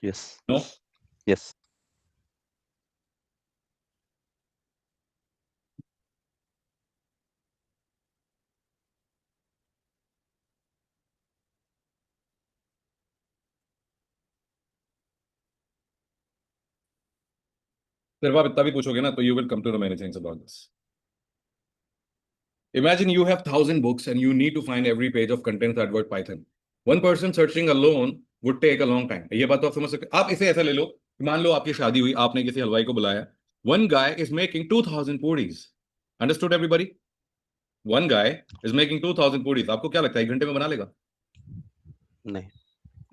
Yes. No? Yes. सिर्फ आप इतना भी पूछोगे ना तो you will come to know many things about this. Imagine you have 1,000 books and you need to find every page of content that word Python. One person searching alone would take a long time. ये बात तो आप समझ सकते आप इसे ऐसा ले लो कि मान लो आपकी शादी हुई आपने किसी हलवाई को बुलाया One guy is making 2,000 puris. Understood everybody? One guy is making 2,000 puris. आपको क्या लगता है 1 घंटे में बना लेगा? नहीं.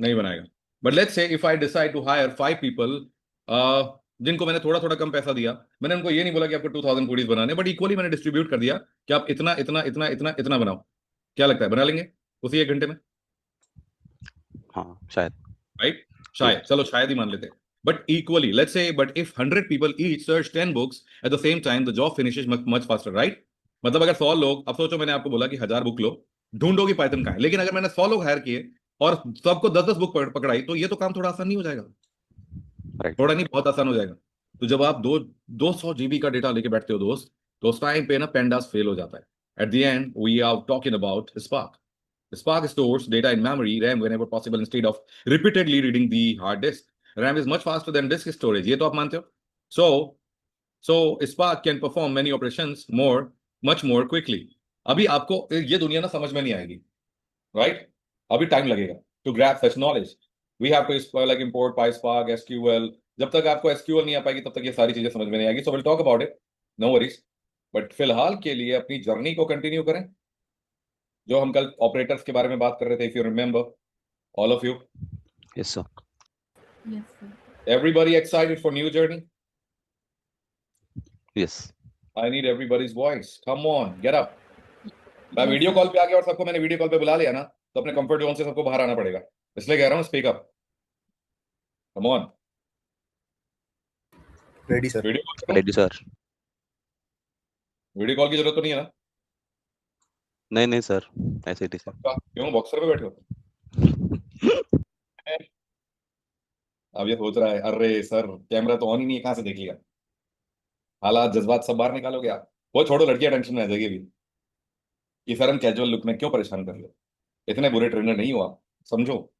नहीं बनाएगा. But let's say if I decide to hire 5 people, जिनको मैंने थोड़ा थोड़ा कम पैसा दिया, मैंने उनको ये नहीं बोला कि आपको 2,000 पूरीज बनाने, बट इक्वली मैंने डिस्ट्रीब्यूट कर दिया कि आप इतना इतना इतना इतना इतना बनाओ. क्या लगता है बना लेंगे उसी 1 घंटे में? हाँ, शायद. राइट? शायद, चलो शायद ही मान लेते हैं. But equally, let's say, but if 100 people each search 10 books at the same time, the job finishes much faster, right? मतलब अगर 100 लोग, अब सोचो मैंने आपको बोला कि 1000 बुक लो, ढूंढोगे पाइथन का है, लेकिन अगर मैंने 100 लोग हायर किए और सबको 10-10 बुक पकड़ाई तो ये तो काम थोड़ा आसान नहीं हो जाएगा? Right. थोड़ा नहीं, बहुत आसान हो जाएगा. तो जब आप 200 जीबी का डेटा लेके बैठते हो दोस्त, तो उस टाइम पे ना पेंडास फेल हो जाता है. At the end we are talking about Spark. Spark stores data in memory RAM whenever possible instead of repeatedly reading the hard disk. RAM is much faster than disk storage. ये तो आप मानते हो? So Spark can perform many operations much more quickly. अभी आपको ये दुनिया ना समझ में नहीं आएगी, right? अभी टाइम लगेगा to grab such knowledge. We have to like import PySpark, SQL. जब तक आपको SQL नहीं आ पाएगी तब तक ये सारी चीजें समझ में नहीं आएगी. So we'll talk about it. No worries. But फिलहाल के लिए अपनी जर्नी को कंटिन्यू करें, जो हम कल ऑपरेटर्स के बारे में बात कर रहे थे. If you remember, all of you. Yes, sir. Yes, sir. Everybody excited for new journey? Yes. I need everybody's voice. Come on, get up. मैं Yes, वीडियो sir. कॉल पे आ गया और सबको मैंने वीडियो कॉल पे बुला लिया ना, तो अपने कंफर्ट जोन से सबको बाहर आना पड़ेगा. इसलिए कह रहा हूँ speak up. Come on. Ready sir. Ready, sir. Video call की जरूरत तो नहीं है ना? नहीं सर, ऐसे ही सर. क्यों बॉक्सर पे बैठे हो? अब ये सोच रहा है अरे सर कैमरा तो ऑन ही नहीं है, कहां से देख लिया? हालात जज्बात सब बाहर निकालोगे आप. वो छोड़ो, लड़कियां टेंशन में आ जाएगी अभी कि सर हम कैजुअल लुक में क्यों परेशान कर लो. इतने बुरे ट्रेनर नहीं हो आप, समझो.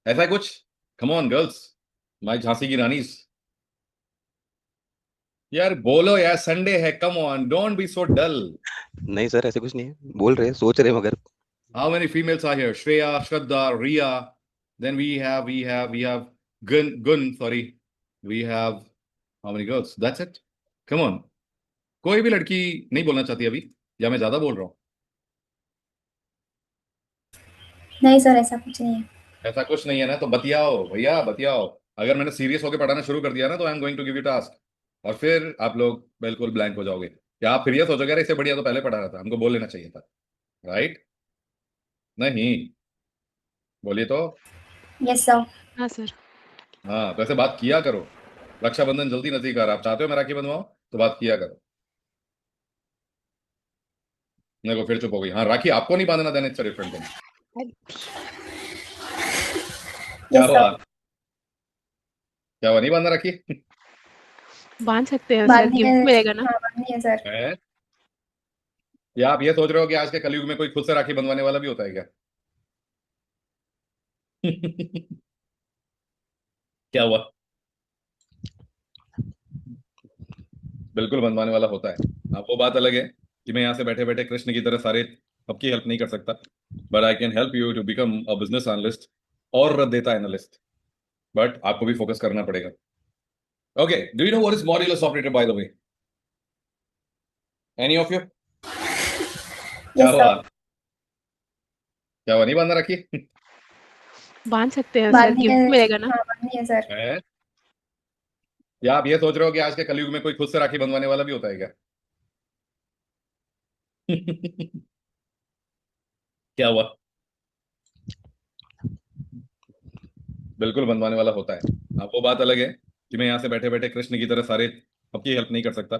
ऐसा है कुछ? कम ऑन गर्ल्स, माई झांसी की रानी. यार बोलो यार, संडे है. कम ऑन, डोंट बी सो डल. नहीं सर, ऐसे कुछ नहीं है. बोल रहे हैं, सोच रहे हैं मगर. How many females are here? Shreya, Shraddha, Riya. Then we have Gun, sorry. We have how many girls? That's it. Come on. कोई भी लड़की नहीं बोलना चाहती अभी, या मैं ज्यादा बोल रहा हूँ? नहीं सर, ऐसा कुछ नहीं है. ऐसा कुछ नहीं है ना, तो बतियाओ भैया बतियाओ. अगर मैंने सीरियस होकर पढ़ाना शुरू कर दिया ना, तो I am going to give you task, और फिर आप लोग बिल्कुल ब्लैंक हो जाओगे. क्या आप फिर ये सोचोगे अरे इससे बढ़िया तो पहले पढ़ा रहा था, हमको बोल लेना चाहिए था, राइट? नहीं, बोलिए तो. Yes sir. हाँ सर. हाँ, तो ऐसे बात किया करो. रक्षाबंधन जल्दी नजदीक आ रहा है, आप चाहते हो मैं राखी बंधवाऊं तो बात किया करो. मेरे को फिर चुप हो गई. हाँ, राखी आपको नहीं बांधना देना, इट्स डिफरेंट थिंग. क्या यस हुआ? सर. क्या हुआ, नहीं बांधना राखी? बांध सकते हैं सर, बांधनी गिफ्ट है. मिलेगा ना. हाँ, बांधनी है सर. है? या आप ये सोच रहे हो कि आज के कलयुग में कोई खुद से राखी बंधवाने वाला भी होता है क्या? क्या हुआ? बिल्कुल बंधवाने वाला होता है. अब वो बात अलग है कि मैं यहाँ से बैठे बैठे कृष्ण की तरह सारे सबकी हेल्प नहीं कर सकता, but I can help you to become a business analyst और डेटा एनालिस्ट. बट आपको भी फोकस करना पड़ेगा. Okay, do you know what is modulus operator by the way? Any of you? क्या यस हुआ? सर. क्या हुआ, नहीं बांधना राखी? बांध सकते हैं सर, बांधनी गिफ्ट है. मिलेगा ना. हाँ, बांधनी है सर. है? या आप ये सोच रहे हो कि आज के कलयुग में कोई खुद से राखी बंधवाने वाला भी होता है क्या? क्या हुआ? बिल्कुल बंधवाने वाला होता है. अब वो बात अलग है कि मैं यहाँ से बैठे बैठे कृष्ण की तरह सारे सबकी हेल्प नहीं कर सकता,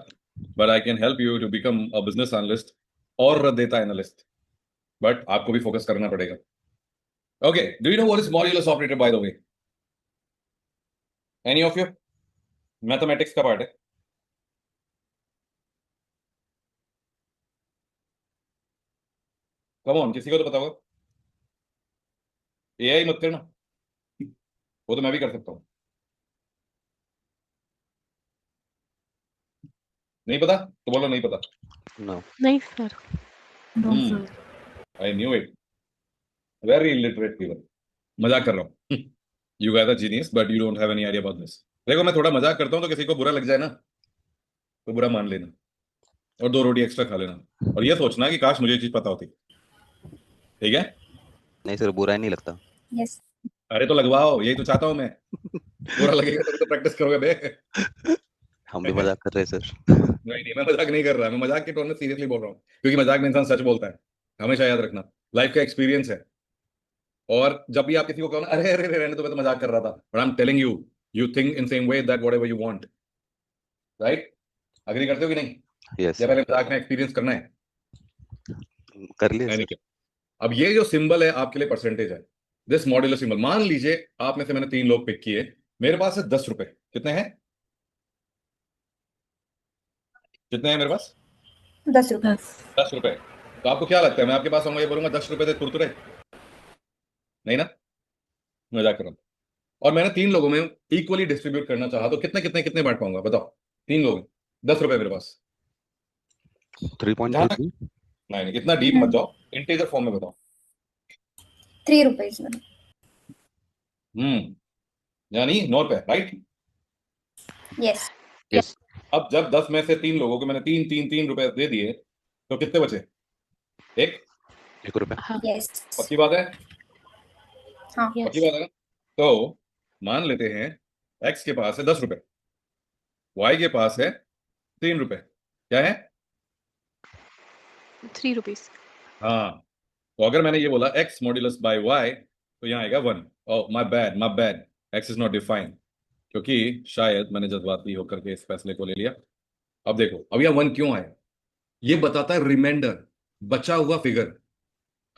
but I can help you to become a business analyst और डेटा एनालिस्ट. बट आपको भी फोकस करना पड़ेगा. Okay, do you know what is modulus operator by the way? Any of you mathematics का पार्ट है? कम ऑन, किसी को तो पता होगा। एआई मत करना, वो तो मैं भी कर सकता हूँ। नहीं पता तो बोलो नहीं पता। No. नहीं सर। I knew it, very illiterate people. मजाक कर रहा हूँ। You guys are genius but you don't have any idea about this. देखो मैं थोड़ा मजाक करता हूँ तो किसी को बुरा लग जाए ना तो बुरा मान लेना और 2 रोटी एक्स्ट्रा खा लेना और ये सोचना कि काश मुझे ये चीज पता होती। ठीक है? नहीं सर, बुरा ही नहीं लगता। यस अरे तो लगवाओ, यही तो चाहता हूँ मैं। बुरा लगेगा तो प्रैक्टिस करोगे बे। हम भी मजाक कर रहे हैं सर। नहीं मैं मजाक नहीं कर रहा, मैं मजाक के टोन में सीरियसली बोल रहा हूँ, क्योंकि मजाक में इंसान सच बोलता है। हमेशा याद रखना, लाइफ का एक्सपीरियंस है। और जब भी आप किसी को कहो ना अरे अरे अरे रहने तो मैं तो मजाक कर रहा था, but I am telling you, you think in same way that whatever you want, right? Agree करते हो कि नहीं? यस या सर, पहले मजाक में एक्सपीरियंस करना है? कर लिए नहीं सर। अब ये जो सिंबल है आपके लिए परसेंटेज है, दिस मॉड्यूलर सिंबल। मान लीजिए आप में से मैंने 3 लोग पिक किए, मेरे पास है 10 रुपए। कितने हैं? कितने हैं मेरे पास? 10 रुपए। 10 रुपए। तो आपको क्या लगता है मैं आपके पास आऊंगा ये बोलूंगा 10 रुपए थे तुरतुरे? नहीं ना, मजाक कर रहा हूँ। और मैंने 3 लोगों में इक्वली डिस्ट्रीब्यूट करना चाहा तो कितने कितने कितने बांट पाऊंगा बताओ? 3 लोग, 10 रुपए मेरे पास। जहां तक 3.33। नहीं नहीं, इतना डीप मत जाओ, इंटीजर फॉर्म में बताओ। 3 रुपीज में। यानी 9 रुपए, राइट? Yes yes. अब जब 10 में से 3 लोगों को मैंने 3 रुपए दे दिए तो कितने बचे? 1। 1 रुपया। हाँ। यस पक्की बात है? हाँ पक्की यस। बात है ना? तो मान लेते हैं एक्स के पास है 10 रुपए, वाई के पास है 3 रुपए। क्या है? 3 रुपीज। हाँ, तो अगर मैंने ये बोला एक्स मॉड्यूलस बाय वाई तो यहाँ आएगा 1। Oh my bad, x is not defined, क्योंकि शायद मैंने जज्बाती होकर के इस फैसले को ले लिया। अब देखो अब यहाँ 1 क्यों आया, ये बताता है रिमाइंडर, बचा हुआ फिगर।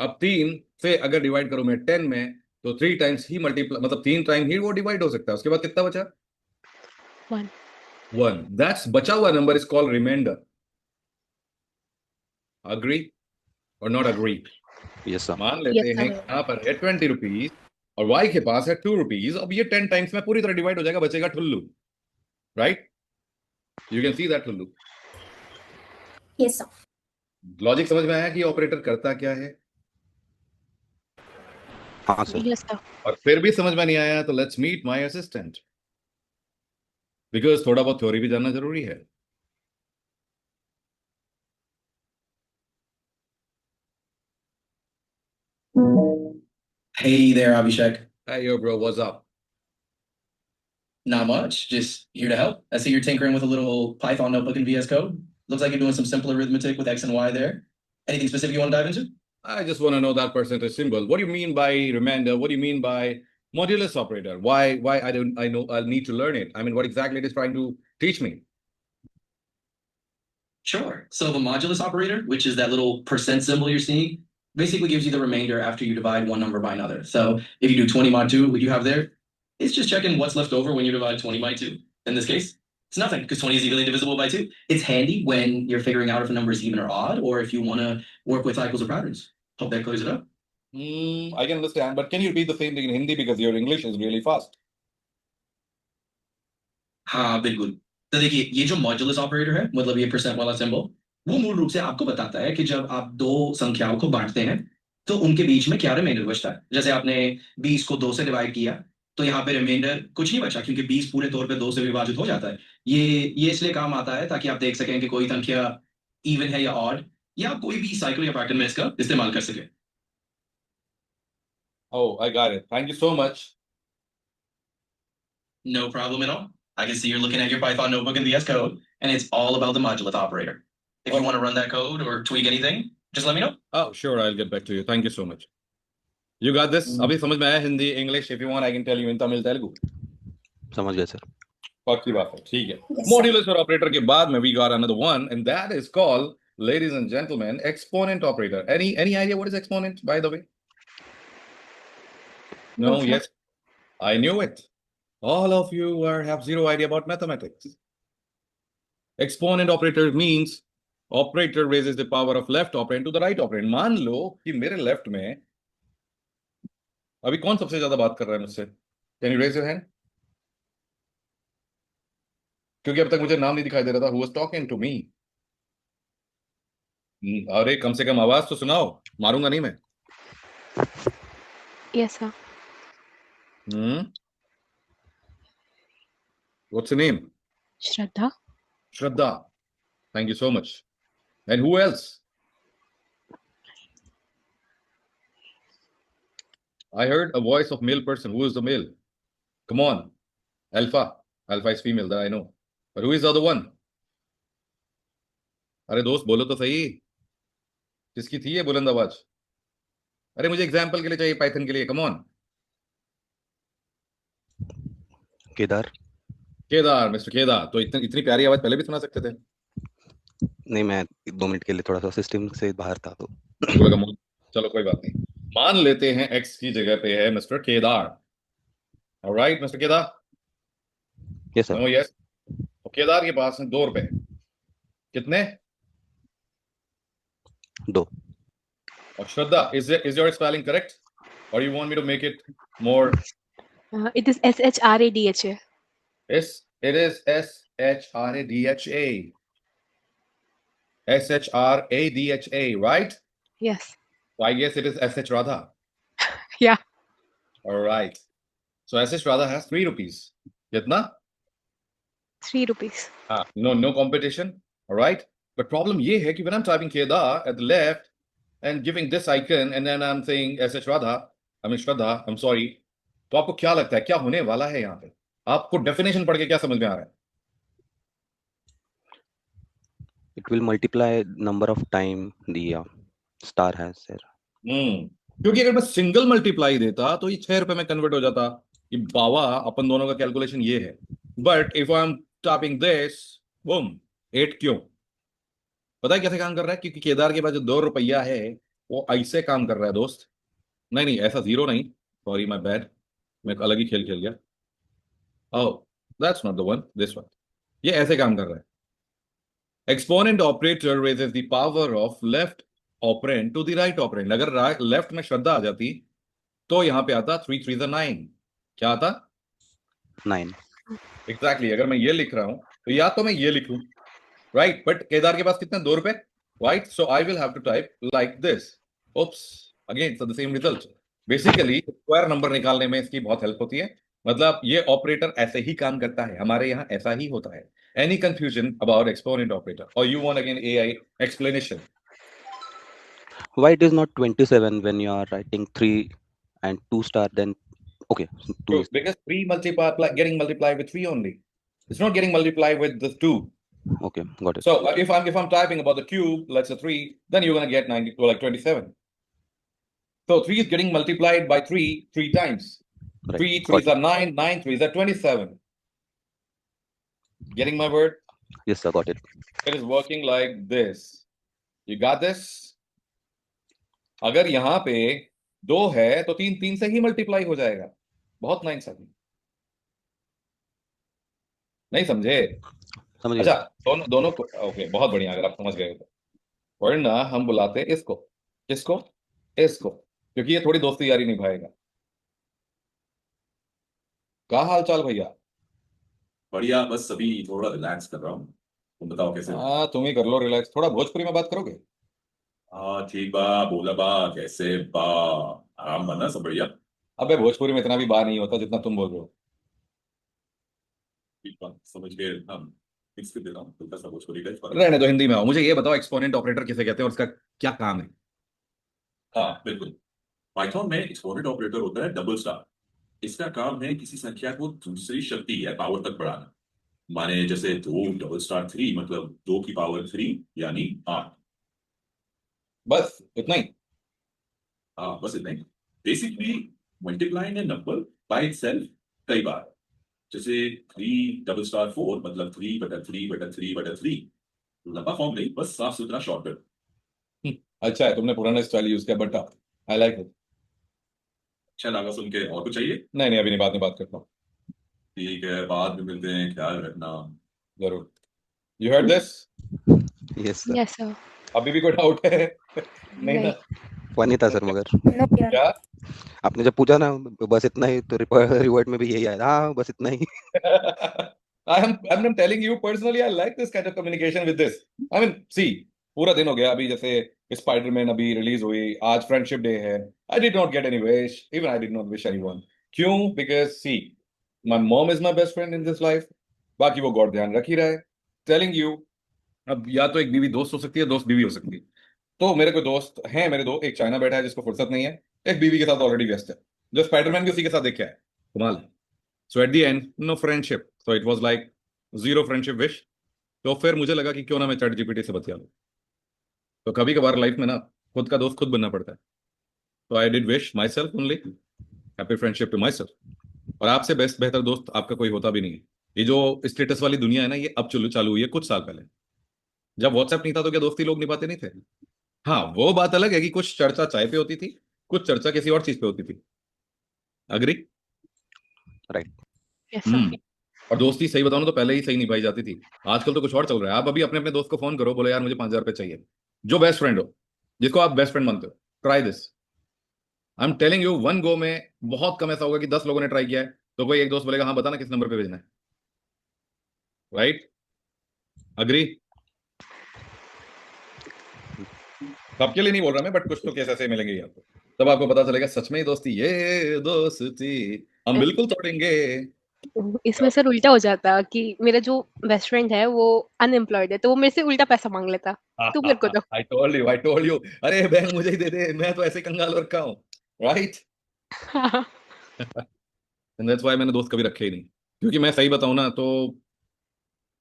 अब 3 से अगर डिवाइड करो मैं 10 में तो 3 टाइम्स ही मल्टीप्लाई, मतलब 3 टाइम ही वो डिवाइड हो सकता है, उसके बाद कितना बचा? 1। 1। दैट्स बचा हुआ number is called reminder. Agree और नॉट अग्री? Yes sir. मान लेते यस हैं सर। यहाँ पर है 20 रुपीज और वाई के पास है 2 रुपीज। अब ये 10 टाइम्स में पूरी तरह डिवाइड हो जाएगा, बचेगा ठुल्लू, right? You can see that ठुल्लू। Yes sir. लॉजिक समझ में आया कि ऑपरेटर करता क्या है? हाँ सर। Yes sir. और फिर भी समझ में नहीं आया तो let's meet my assistant, because थोड़ा बहुत थ्योरी भी जानना जरूरी है। Hey there, Abhishek. Hey yo bro, what's up? Not much, just here to help. I see you're tinkering with a little Python notebook in VS Code. Looks like you're doing some simple arithmetic with X and Y there. Anything specific you want to dive into? I just want to know that percentage symbol. What do you mean by remainder? What do you mean by modulus operator? Why I know I'll need to learn it. I mean, what exactly it is trying to teach me? Sure. So the modulus operator, which is that little percent symbol you're seeing, basically gives you the remainder after you divide one number by another. So if you do 20 mod 2, what you have there, it's just checking what's left over when you divide 20 by 2. In this case, it's nothing because 20 is evenly divisible by 2. It's handy when you're figuring out if a number is even or odd, or if you want to work with cycles or patterns. Hope that clears it up. I can understand, but can you repeat the same thing in Hindi because your English is really fast? हाँ बिल्कुल। तो देखिए ये जो modulus operator है, मतलब ये percent वाला सिंबल, वो मूल रूप से आपको बताता है कि जब आप दो संख्याओं को बांटते हैं तो उनके बीच में क्या रिमाइंडर बचता है। जैसे आपने 20 को 2 से डिवाइड किया तो यहाँ पे रिमाइंडर कुछ नहीं बचा क्योंकि 20 पूरे तौर पे 2 से विभाजित हो जाता है। ये इसलिए काम आता है ताकि आप देख सकें कि कोई संख्या इवन है या ऑड, या आप कोई भी साइकिल या पैटर्न में इसका इस्तेमाल कर सके। Oh, I got it. Thank you so much. No problem at all. I can see you're looking at your Python notebook in VS Code, and it's all about the modulus operator. If you want to run that code or tweak anything, just let me know. Oh, sure, I'll get back to you. Thank you so much. You got this? अभी समझ में आया Hindi, English? If you want, I can tell you in Tamil, Telugu. समझ गए sir. पक्की बात है, ठीक है। Yes, sir. मॉड्यूलस और ऑपरेटर के बाद में we got another one, and that is called, ladies and gentlemen, exponent operator. Any idea what is exponent, by the way? No, No, sir. yes. I knew it. All of you have zero idea about mathematics. Exponent operator means operator raises the power of left operand to the right operand. मान लो कि मेरे left में अभी कौन सबसे ज्यादा बात कर रहा है मुझसे? Can you raise your hand? क्योंकि अब तक मुझे नाम नहीं दिखाई दे रहा था. Who was talking to me? अरे कम से कम आवाज तो सुनाओ, मारूंगा नहीं मैं. Yes, sir. What's your name? Shraddha. Shraddha. Thank you so much. And who else? I heard a voice of male person. Who is the male? Come on. Alpha. Alpha is female, that I know. But who is the other one? अरे दोस्त बोलो तो सही. किसकी थी ये बुलंद आवाज? अरे मुझे एग्जाम्पल के लिए चाहिए, पाइथन के लिए. Come on. Kedar. Kedar, mister Kedar. तो इतनी प्यारी आवाज पहले भी सुना सकते थे. नहीं, मैं 2 मिनट के लिए थोड़ा सा सिस्टम से बाहर था तो. चलो कोई बात नहीं. मान लेते हैं एक्स की जगह पे है mister Kedar. Alright mister Kedar. Yes sir. Yes. तो केदार के पास है 2 रुपए. कितने? 2. और श्रद्धा, is your spelling correct or you want me to make it more? It is SHRADHA. It is SHRADHA. SHRADHA, right? Yes. So I guess it is SH Radha. Yeah. All right. So SH Radha has 3 rupees. कितना? 3 rupees. No competition. All right. But problem ये है कि when I'm typing Kedar at the left and giving this icon and then I'm saying SH Radha, I mean Shraddha, I'm sorry. तो आपको क्या लगता है क्या होने वाला है यहाँ पे? आपको डेफिनेशन पढ़ के क्या समझ में आ रहा है? It will multiply number of time the star has, sir. क्योंकि अगर मैं सिंगल मल्टीप्लाई देता तो ये 6 रुपए में कन्वर्ट हो जाता. ये बावा अपन दोनों का कैलकुलेशन ये है. But if I am typing this, boom, 8 क्यों? पता है कैसे काम कर रहा है? क्योंकि केदार के पास जो 2 रुपया है वो ऐसे काम कर रहा है दोस्त. नहीं ऐसा 0 नहीं, सॉरी माय बैड, मैं अलग ही खेल खेल गया. Oh, that's not the one, this one. ये ऐसे काम कर रहा है. Exponent operator raises the power of left operand to the right operand. अगर लेफ्ट में श्रद्धा आ जाती तो यहां पे आता 3 3 9. क्या आता? 9. एग्जैक्टली. अगर मैं ये लिख रहा हूं तो या तो मैं ये लिखूं, राइट? बट केदार के पास कितने? 2 रुपए, right? So I will have to type like this. Oops, again the same result. Basically square number निकालने में इसकी बहुत हेल्प होती है. मतलब ये ऑपरेटर ऐसे ही काम करता है, हमारे यहाँ ऐसा ही होता है. Any confusion about exponent operator or you want again AI explanation? Why it is not 27 when you are writing 3 and 2 star then? Okay, 2 is Because 3 getting multiplied with 3 only. It's not getting multiplied with the 2. okay, got it. So if I'm typing about the cube, let's say 3, then you're gonna get 90 to like 27. So 3 is getting multiplied by 3 times. Right. 3 Got 3s are 9, 9 3s are 27. Getting my word? Yes sir, got it. It is working like this. You got this? अगर यहाँ पे 2 है तो 3 से ही multiply हो जाएगा. बहुत नाइंसाफी. नहीं समझे? समझिए. अच्छा, दोनों को ओके, बहुत बढ़िया. अगर आप समझ गए तो वरना हम बुलाते इसको, किसको? इसको, क्योंकि ये थोड़ी दोस्ती यारी निभाएगा. क्या हाल चाल भैया? बढ़िया, बस अभी थोड़ा रिलैक्स कर रहा हूँ. तुम बताओ कैसे हो? हाँ, तुम ही कर लो रिलैक्स. थोड़ा भोजपुरी में बात करोगे? हाँ ठीक बा, बोला बा, कैसे बा, आराम बना, सब बढ़िया. अबे भोजपुरी में इतना भी बा नहीं होता जितना तुम बोल रहे हो. ठीक बा, समझ गए. हम मिक्स कर देता हूँ, हल्का सा भोजपुरी का. रहने दो, हिंदी में आओ. मुझे ये बताओ एक्सपोनेंट ऑपरेटर किसे कहते हैं और उसका क्या काम है? हाँ बिल्कुल. पाइथन में एक्सपोनेंट ऑपरेटर होता है डबल स्टार. इसका काम है किसी संख्या को दूसरी शक्ति या पावर तक बढ़ाना. माने जैसे 2 डबल स्टार 3 मतलब 2 की पावर 3 यानी 8. बस इतना ही? हाँ बस इतना ही. Basically multiplying a number by itself कई बार. जैसे 3 डबल स्टार 4 मतलब 3 बटा 3 बटा 3 बटा 3. लंबा फॉर्म नहीं, बस साफ सुथरा शॉर्टकट. अच्छा है, तुमने पुराना स्टाइल यूज किया, बट आई लाइक इट. अच्छा लगा सुन के. और कुछ चाहिए? नहीं अभी नहीं, बात करता हूँ. ठीक है, बाद में मिलते हैं, ख्याल रखना। जरूर। You heard this? Yes sir. Yes, sir. अभी भी कोई डाउट है? नहीं ना? नहीं। फनी था सर मगर नो यार। क्या? आपने जब पूछा ना बस इतना ही तो रिवर्ट में भी यही आया हाँ बस इतना ही। I'm telling you personally, I like this kind of communication with this. I mean, see, पूरा दिन हो गया अभी, जैसे स्पाइडरमैन अभी रिलीज हुई, आज फ्रेंडशिप डे है। I did not get any wish, even I did not wish anyone. क्यों? Because see, my mom is my best friend in this life. बाकी वो गॉड ध्यान रख ही रहा है। Telling you, अब या तो एक बीवी दोस्त हो सकती है, दोस्त बीवी हो सकती है। तो मेरे कोई दोस्त हैं, मेरे दो, एक चाइना बैठा है जिसको फुर्सत नहीं है, एक बीवी के साथ ऑलरेडी व्यस्त है, जो स्पाइडरमैन भी उसी के साथ देख के आया। कमाल है। So at the end no friendship, so it was like zero friendship wish. तो फिर मुझे लगा कि क्यों ना मैं चैट जीपीटी से बतिया लूं। तो कभी कभार लाइफ में ना खुद का दोस्त खुद बनना पड़ता है। तो I did wish myself only happy friendship to myself. और आपसे बेस्ट बेहतर दोस्त आपका कोई होता भी नहीं है। ये जो स्टेटस वाली दुनिया है ना, ये अब चालू हुई है कुछ साल पहले। जब व्हाट्सएप नहीं था तो क्या दोस्ती लोग निभाते नहीं थे? हाँ, वो बात अलग है कि कुछ चर्चा चाय पे होती थी, कुछ चर्चा किसी और चीज पे होती थी। अग्री? राइट। Yes, sir. और दोस्ती सही बताऊं तो पहले ही सही निभाई जाती थी। आजकल तो कुछ और चल रहा है। आप अभी अपने अपने दोस्त को फोन करो, बोलो यार मुझे 5,000 रुपये चाहिए, जो बेस्ट फ्रेंड हो, जिसको आप बेस्ट फ्रेंड मानते हो, try this. I am telling you, one go में बहुत कम ऐसा होगा कि 10 लोगों ने ट्राई किया है तो कोई एक दोस्त बोलेगा हाँ बताना किस नंबर पे भेजना है। राइट? अग्री? सबके लिए नहीं बोल रहा मैं, बट कुछ तो केस ऐसे मिलेंगे ही आपको, तब आपको पता चलेगा सच में ही दोस्ती, ये दोस्ती हम बिल्कुल तोड़ेंगे। इसमें सर उल्टा हो जाता कि मेरा जो बेस्ट फ्रेंड है वो अनएम्प्लॉयड है, तो वो मेरे से उल्टा पैसा मांग लेता। तू मेरे को दो। आई टोल्ड यू, अरे बैंक मुझे ही दे दे, मैं तो ऐसे कंगाल रखा हूँ। राइट? एंड दैट्स व्हाई मैंने दोस्त कभी रखे ही नहीं, क्योंकि मैं सही बताऊं ना तो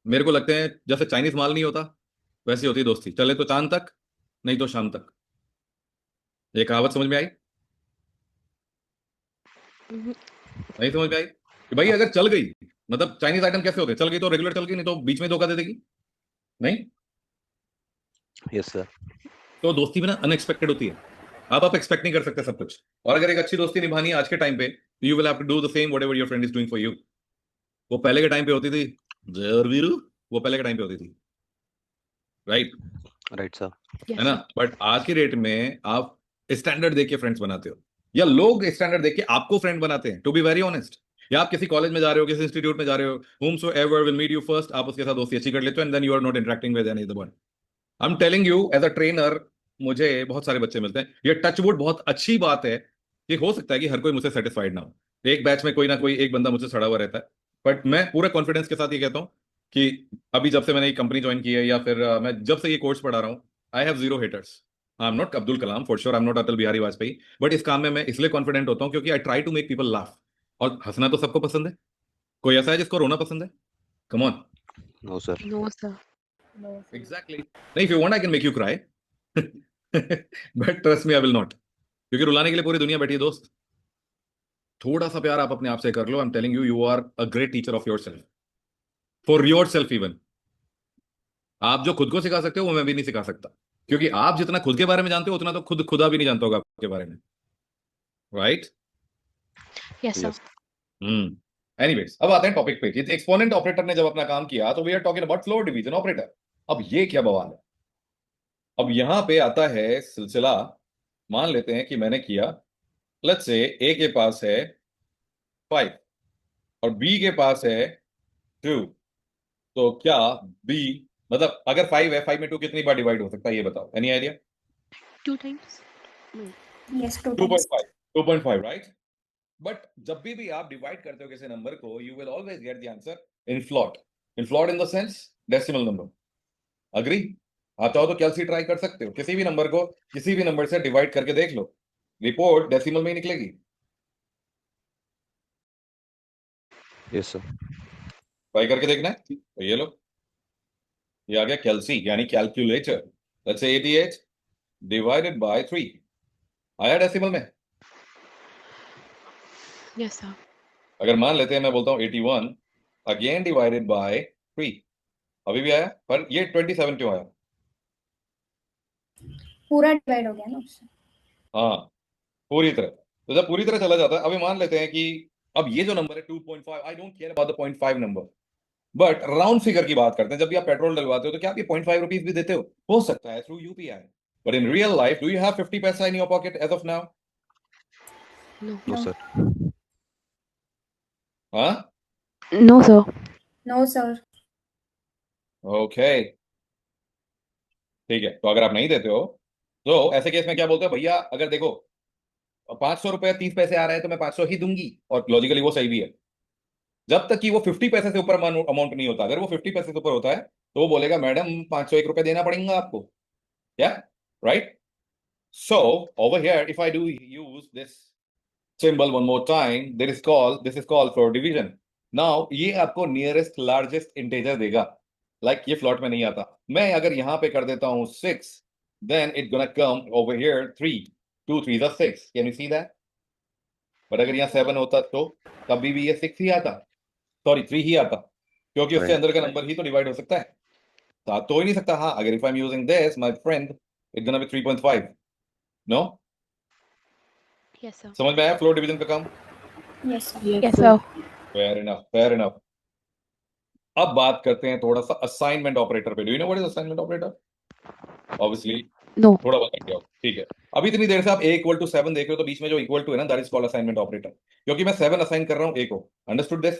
मेरे को लगते हैं जैसे चाइनीज माल नहीं होता वैसी होती है दोस्ती, चले तो चांद तक, नहीं तो शाम तक। ये कहावत समझ में आई? नहीं समझ में आई कि भाई अगर चल गई, मतलब चाइनीज आइटम कैसे होते हैं, चल गई तो रेगुलर चल गई, नहीं तो बीच में धोखा दे देगी। नहीं? Yes sir. तो दोस्ती में ना अनएक्सपेक्टेड होती है। आप एक्सपेक्ट नहीं कर सकते सब कुछ। और अगर एक अच्छी दोस्ती निभानी है आज के टाइम पे, you will have to do the same whatever your friend is doing for you. वो पहले के टाइम पे होती थी, जय वीरू, वो पहले के टाइम पे होती थी। राइट? Right sir. Yes, है ना? sir. बट आज की डेट में आप स्टैंडर्ड देख के फ्रेंड्स बनाते हो, या लोग स्टैंडर्ड देख के आपको फ्रेंड बनाते हैं, टू बी वेरी ऑनेस्ट। या आप किसी कॉलेज में जा रहे हो, किसी इंस्टीट्यूट में जा रहे हो, whomsoever will meet you first, आप उसके साथ दोस्ती अच्छी कर लेते हो, and then you are not interacting with any other one. I am telling you as a trainer, मुझे बहुत सारे बच्चे मिलते हैं। ये टचवुड बहुत अच्छी बात है कि हो सकता है कि हर कोई मुझसे सेटिस्फाइड ना हो, एक बैच में कोई ना कोई एक बंदा मुझसे सड़ा हुआ रहता है। बट मैं पूरे कॉन्फिडेंस के साथ ये कहता हूँ कि अभी जब से मैंने ये कंपनी ज्वाइन की है, या फिर मैं जब से ये कोर्स पढ़ा रहा हूँ, I have zero haters. I am not Abdul Kalam for sure, I am not Atal Bihari Vajpayee, but इस काम में मैं इसलिए कॉन्फिडेंट होता हूँ क्योंकि I try to make people laugh. और हंसना तो सबको पसंद है, कोई ऐसा है जिसको रोना पसंद है? Come on. No sir. No, sir. Exactly. नहीं, if you want I can make you cry, but trust me I will not, क्योंकि रुलाने के लिए पूरी दुनिया बैठी है दोस्त। थोड़ा सा प्यार आप अपने आप से कर लो। I am telling you, you are a great teacher of yourself, for yourself even. आप जो खुद को सिखा सकते हो वो मैं भी नहीं सिखा सकता, क्योंकि आप जितना खुद के बारे में जानते हो उतना तो खुदा भी नहीं जानता होगा आपके बारे में। Right? Yes, sir. Yes. Anyways, अब आते हैं टॉपिक पे। एक्सपोनेंट ऑपरेटर ने जब अपना काम किया तो we are talking about floor division operator. अब ये क्या बवाल है? अब यहां पे आता है सिलसिला, मान लेते हैं कि मैंने किया, लेट्स से ए के पास है 5 और बी के पास है 2, तो क्या बी, मतलब अगर 5 है, 5 में 2 कितनी बार डिवाइड हो सकता है ये बताओ, any idea? 2 times. Yes, 2 times. 2.5, right? But जब भी आप डिवाइड करते हो किसी नंबर को, you will always get the answer in float in the sense decimal number. Agree? आता हो तो कैलसी ट्राई कर सकते हो, किसी भी नंबर को किसी भी नंबर से डिवाइड करके देख लो, रिपोर्ट डेसिमल में ही निकलेगी। Yes sir. ट्राई करके देखना है तो ये लो, ये आ गया कैलसी यानी calculator. Let's say 88 divided by 3 आया डेसिमल में। Yes, sir. अगर मान लेते हैं मैं बोलता हूँ 81 अगेन डिवाइडेड बाय 3, अभी भी आया, पर ये 27 क्यों आया? पूरा डिवाइड हो गया ना उससे। हाँ, पूरी तरह। तो जब पूरी तरह चला जाता है, अभी मान लेते हैं कि अब ये जो नंबर है 2.5, I don't care about the 0.5 number, but round figure की बात करते हैं। जब भी आप पेट्रोल डलवाते हो तो क्या आप ये 0.5 रुपीज भी देते हो सकता है through UPI, but in real life do you have 50 पैसा in your pocket as of now? No. No, No. sir. हाँ, No, sir. No, sir. Okay, ठीक है। तो अगर आप नहीं देते हो तो ऐसे केस में क्या बोलते हो, भैया अगर देखो 500 रुपए 30 पैसे आ रहे हैं तो मैं 500 ही दूंगी, और लॉजिकली वो सही भी है जब तक कि वो 50 पैसे से ऊपर अमाउंट नहीं होता। अगर वो 50 पैसे से ऊपर होता है तो वो बोलेगा मैडम 501 रुपए देना पड़ेगा आपको, क्या, right? So over here, if I do use this symbol one more time, this is called for division. Now ये आपको nearest largest integer देगा, like ये फ्लॉट में नहीं आता। मैं अगर यहाँ पे कर देता हूँ 6, then it gonna come over here 3, 2 3s are 6, can you see that? But अगर यहाँ 7 होता तो तभी भी ये 6 ही आता, सॉरी 3 ही आता, क्योंकि उससे Right. अंदर का नंबर ही तो डिवाइड हो सकता है, 7 तो हो ही नहीं सकता। हाँ, अगर if I'm using this my friend, it's gonna be 3.5, no? Yes, sir. समझ में आया फ्लोर डिवीजन का काम? Yes, sir. Yes, sir. Fair enough, fair enough. अब बात करते हैं थोड़ा सा असाइनमेंट ऑपरेटर पे। Do you know what is assignment operator? Obviously No. थोड़ा बहुत आइडिया हो, ठीक है। अभी इतनी देर से आप a = 7 देख रहे हो, तो बीच में जो इक्वल टू है ना, that is called assignment operator, क्योंकि मैं 7 असाइन कर रहा हूं a को। Understood this?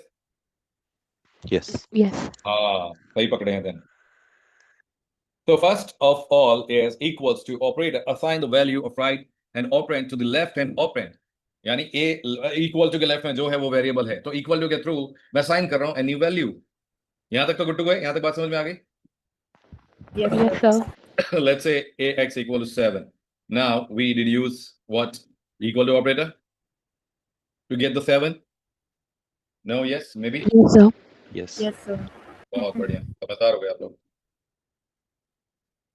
Yes. Yes. हाँ, सही पकड़े हैं then. So first of all is equals to operator assign the value of right hand operand to the left hand operand, यानी a इक्वल टू के लेफ्ट में जो है वो वेरिएबल है, तो इक्वल टू के थ्रू मैं असाइन कर रहा हूं एनी वैल्यू। यहां तक तो गुड टू गो है? यहां तक बात समझ में आ गई? Yes, sir. Let's say ax equal to 7. Now we deduce what? Equal to operator to get the 7? No, yes, maybe? Yes, sir. Yes. Yes, sir. बहुत बढ़िया, समझदार हो गए आप लोग।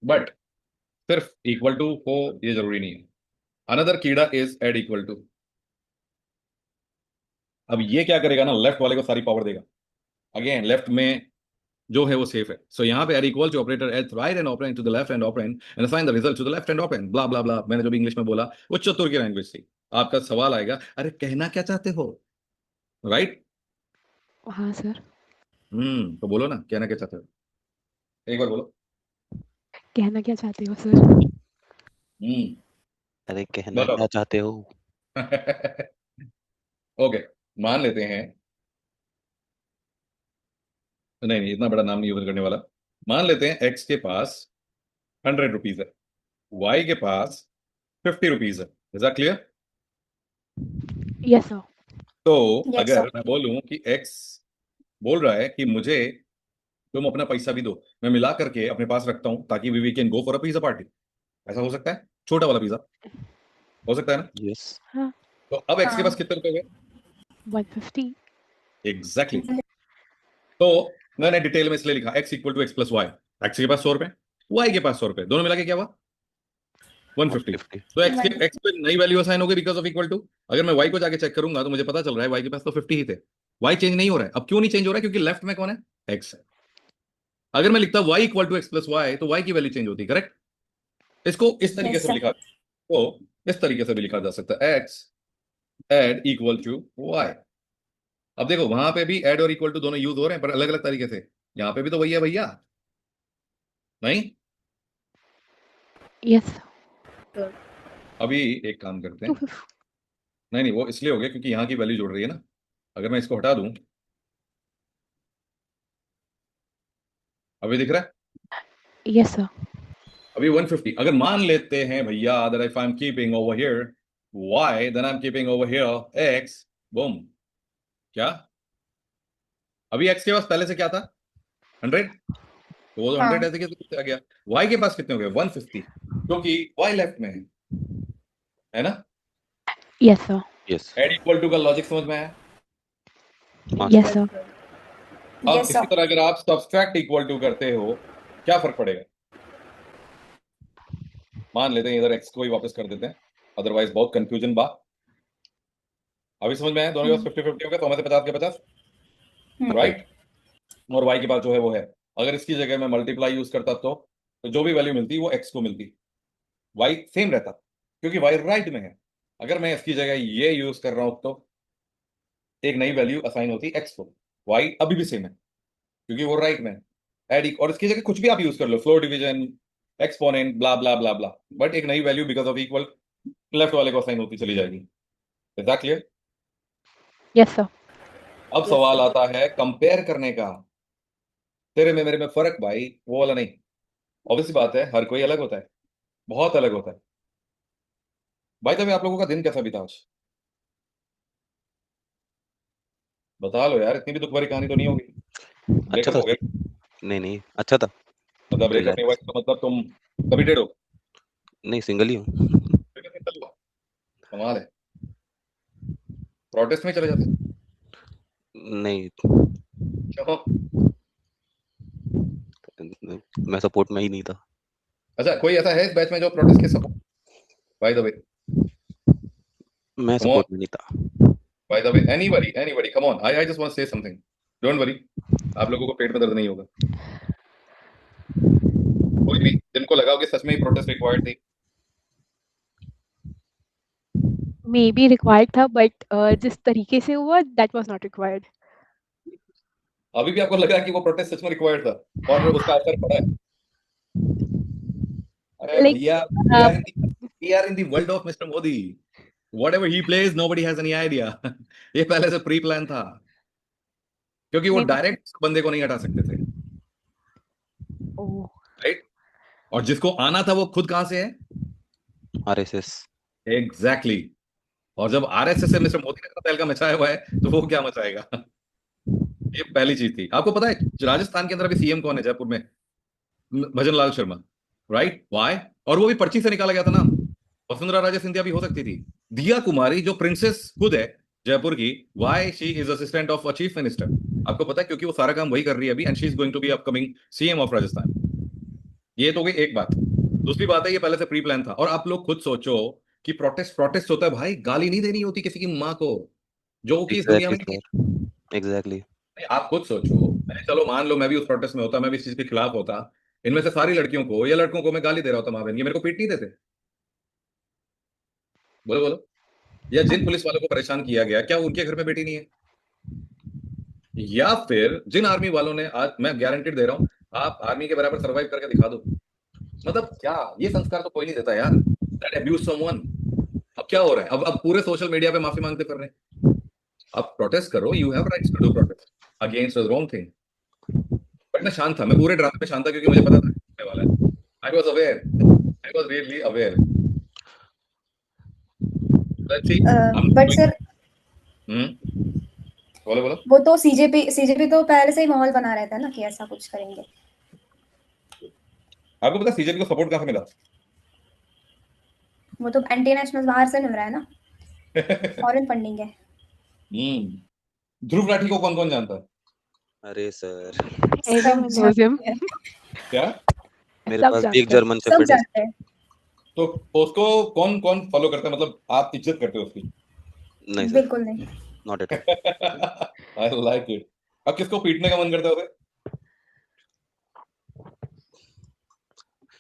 बट सिर्फ इक्वल टू हो ये जरूरी नहीं है। अनदर कीड़ा इज एड इक्वल टू। अब ये क्या करेगा ना, लेफ्ट वाले को सारी पावर देगा। अगेन लेफ्ट में जो है वो सेफ है, सो यहाँ पे add equal to operator add right and operand to the left and operand and assign the result to the left and operand, blah blah blah. मैंने जो भी इंग्लिश में बोला वो चतुर की लैंग्वेज थी। आपका सवाल आएगा, अरे कहना क्या चाहते हो, राइट? हाँ, सर। तो बोलो ना, कहना क्या चाहते हो, एक बार बोलो। कहना क्या चाहते हो, सर? अरे कहना बताओ। क्या चाहते हो? ओके, मान लेते हैं, नहीं इतना बड़ा नाम नहीं यूज करने वाला। मान लेते हैं एक्स के पास 100 रुपीज है, वाई के पास 50 रुपीज है। Is that clear? Yes, sir. तो Yes, अगर sir. मैं बोलूं कि एक्स बोल रहा है कि मुझे तुम अपना पैसा भी दो, मैं मिला करके अपने पास रखता हूं ताकि we can go for a pizza party, ऐसा हो सकता है? छोटा वाला पिज्जा हो सकता है ना? Yes. हाँ, तो अब एक्स के हाँ। पास कितने रुपए हुए? 150. एग्जैक्टली। तो मैंने डिटेल में इसलिए लिखा X equal to X plus Y. X के पास 100 रुपए, वाई के पास 100 रुपए, दोनों मिला के क्या हुआ? 150। 150. तो एक्स पे नई वैल्यू असाइन हो गई बिकॉज ऑफ इक्वल टू। अगर मैं वाई को जाके चेक करूंगा तो मुझे पता चल रहा है वाई के पास तो 50 ही थे, वाई चेंज नहीं हो रहा है। अब क्यों नहीं चेंज हो रहा है? क्योंकि लेफ्ट में कौन है? एक्स है। अगर मैं लिखता Y equal to X plus Y तो वाई की वैल्यू चेंज होती, करेक्ट? इसको इस तरीके Yes, से sir. लिखा, तो इस तरीके से भी लिखा जा सकता है, X add equal to Y. अब देखो वहां पे भी एड और इक्वल टू दोनों यूज हो रहे हैं पर अलग अलग तरीके से। यहाँ पे भी तो वही है भैया, नहीं? Yes, sir. अभी एक काम करते हैं, 250. नहीं वो इसलिए हो गया क्योंकि यहाँ की वैल्यू जुड़ रही है ना। अगर मैं इसको हटा दूं, अभी दिख रहा है? Yes, sir. अभी 150। अगर मान लेते हैं भैया that if I'm keeping over here y, then I'm keeping over here x, boom, क्या अभी x के पास पहले से क्या था? 100। तो वो तो 100 हाँ। ऐसे कैसे आ गया? y के पास कितने हो गए? 150, क्योंकि y लेफ्ट में है ना? Yes, sir. Yes. Add equal to का लॉजिक समझ में आया? हाँ, Yes, sir. अब Yes, इसी sir. तरह अगर आप सब्सट्रैक्ट इक्वल टू करते हो, क्या फर्क पड़ेगा? मान लेते हैं इधर x को ही वापस कर देते हैं, अदरवाइज बहुत कंफ्यूजन बा। अभी समझ में आया? दोनों के पास 50-50 हो गया, तो हमें से 50 के 50, राइट? और y के पास जो है वो है। अगर इसकी जगह मैं मल्टीप्लाई यूज करता तो जो भी वैल्यू मिलती वो x को मिलती, y सेम रहता क्योंकि y राइट में है। अगर मैं इसकी जगह ये यूज कर रहा हूं तो एक नई वैल्यू असाइन होती है एक्स को, वाई अभी भी सेम है क्योंकि वो राइट में है। एड और इसकी जगह कुछ भी आप यूज कर लो, floor division, exponent, blah blah blah blah, but एक नई value because of equal left वाले को असाइन होती चली जाएगी। Is that clear? Yes sir. अब Yes, सवाल sir. आता है कंपेयर करने का। तेरे में मेरे में फर्क भाई, वो वाला नहीं। ऑब्वियस बात है, हर कोई अलग होता है, बहुत अलग होता है। भाई तभी आप लोगों का दिन कैसा बीता आज? बता लो यार, इतनी भी दुख भरी कहानी तो नहीं होगी। अच्छा ब्रेकअप था। हो गया? नहीं नहीं, अच्छा था। मतलब ब्रेकअप नहीं हुआ रिलैक्स। इसका मतलब तुम कमिटेड हो? नहीं, सिंगल ही हूँ। कमाल है। प्रोटेस्ट में चले जाते? नहीं, क्यों? मैं सपोर्ट में ही नहीं था। अच्छा, कोई ऐसा है इस बैच में जो प्रोटेस्ट के सपोर्ट? बाय द वे, मैं Come on. सपोर्ट में नहीं था। By the way, anybody come on, I just want to say something, don't worry, आप लोगों को पेट में दर्द नहीं होगा। कोई भी जिनको लगा हो कि सच में ही प्रोटेस्ट रिक्वायर्ड थी? मे बी रिक्वायर्ड था बट जिस तरीके से हुआ दैट वाज नॉट रिक्वायर्ड। अभी भी आपको लगा कि वो प्रोटेस्ट सच में रिक्वायर्ड था और उसका असर पड़ा है? अरे Like, भैया, we are in the world of Mr. Modi. Whatever he plays, nobody has any idea. ये पहले से प्री प्लान था, क्योंकि वो नहीं। डायरेक्ट बंदे को नहीं हटा सकते थे, ओह, राइट? और जिसको आना था वो खुद कहां से है? आरएसएस। एग्जैक्टली। और जब आरएसएस से मिस्टर मोदी ने इतना तहलका मचाया हुआ है तो वो क्या मचाएगा? ये पहली चीज थी। आपको पता है राजस्थान के अंदर अभी सीएम कौन है जयपुर में? भजन लाल शर्मा, राइट? वाई? और वो भी पर्ची से निकाला गया था नाम। वसुंधरा राजे सिंधिया भी हो सकती थी। दिया कुमारी जो प्रिंसेस खुद है जयपुर की, why she is assistant of a chief minister? आपको पता है, क्योंकि वो सारा काम वही कर रही है अभी, and she is going to be upcoming CM of Rajasthan. ये तो गई एक बात। दूसरी बात है, ये पहले से प्री प्लान था। और आप लोग खुद सोचो कि प्रोटेस्ट होता है भाई, गाली नहीं देनी होती किसी की माँ को, जो कि इस दुनिया एग्जैक्टली में नहीं है। Sir, exactly. आप खुद सोचो, चलो मान लो मैं भी उस प्रोटेस्ट में होता, मैं भी इस चीज के खिलाफ होता, इनमें से सारी लड़कियों को या लड़कों को मैं गाली दे रहा होता, माँ बहन, ये मेरे को पीट नहीं देते? बोलो बोलो। या जिन पुलिस वालों को परेशान किया गया, क्या उनके घर में बेटी नहीं है? या फिर जिन आर्मी वालों ने, आज मैं गारंटेड दे रहा हूं, आप आर्मी के बराबर सर्वाइव करके दिखा दो। मतलब क्या ये संस्कार तो कोई नहीं देता यार, दैट अब्यूज समवन। अब क्या हो रहा है? अब पूरे सोशल मीडिया पे माफी मांगते फिर रहे हैं। आप प्रोटेस्ट करो, you have rights to do protest against the wrong thing. But मैं शांत था, मैं पूरे ड्रामे में शांत था, क्योंकि मुझे पता था होने वाला है। I was aware, I was really aware. Let's see. But sir बोलो बोलो। वो तो सीजेपी तो पहले से ही माहौल बना रहता है ना कि ऐसा कुछ करेंगे। आपको पता सीजेपी को सपोर्ट कहां से मिला? वो तो एंटी नेशनल बाहर से मिल रहा है ना, फॉरेन फंडिंग है। ध्रुव राठी को कौन कौन जानता है? अरे सर, everyone सब knows him. जानते हैं, क्या? मेरे सब पास भी एक जानते हैं। जर्मन सब शेफर्ड है। जानते हैं। तो उसको कौन कौन फॉलो करता है? मतलब आप इज्जत करते हो उसकी? नहीं सर, बिल्कुल नहीं। Not at all. I like it. अब किसको पीटने का मन करता है उसे?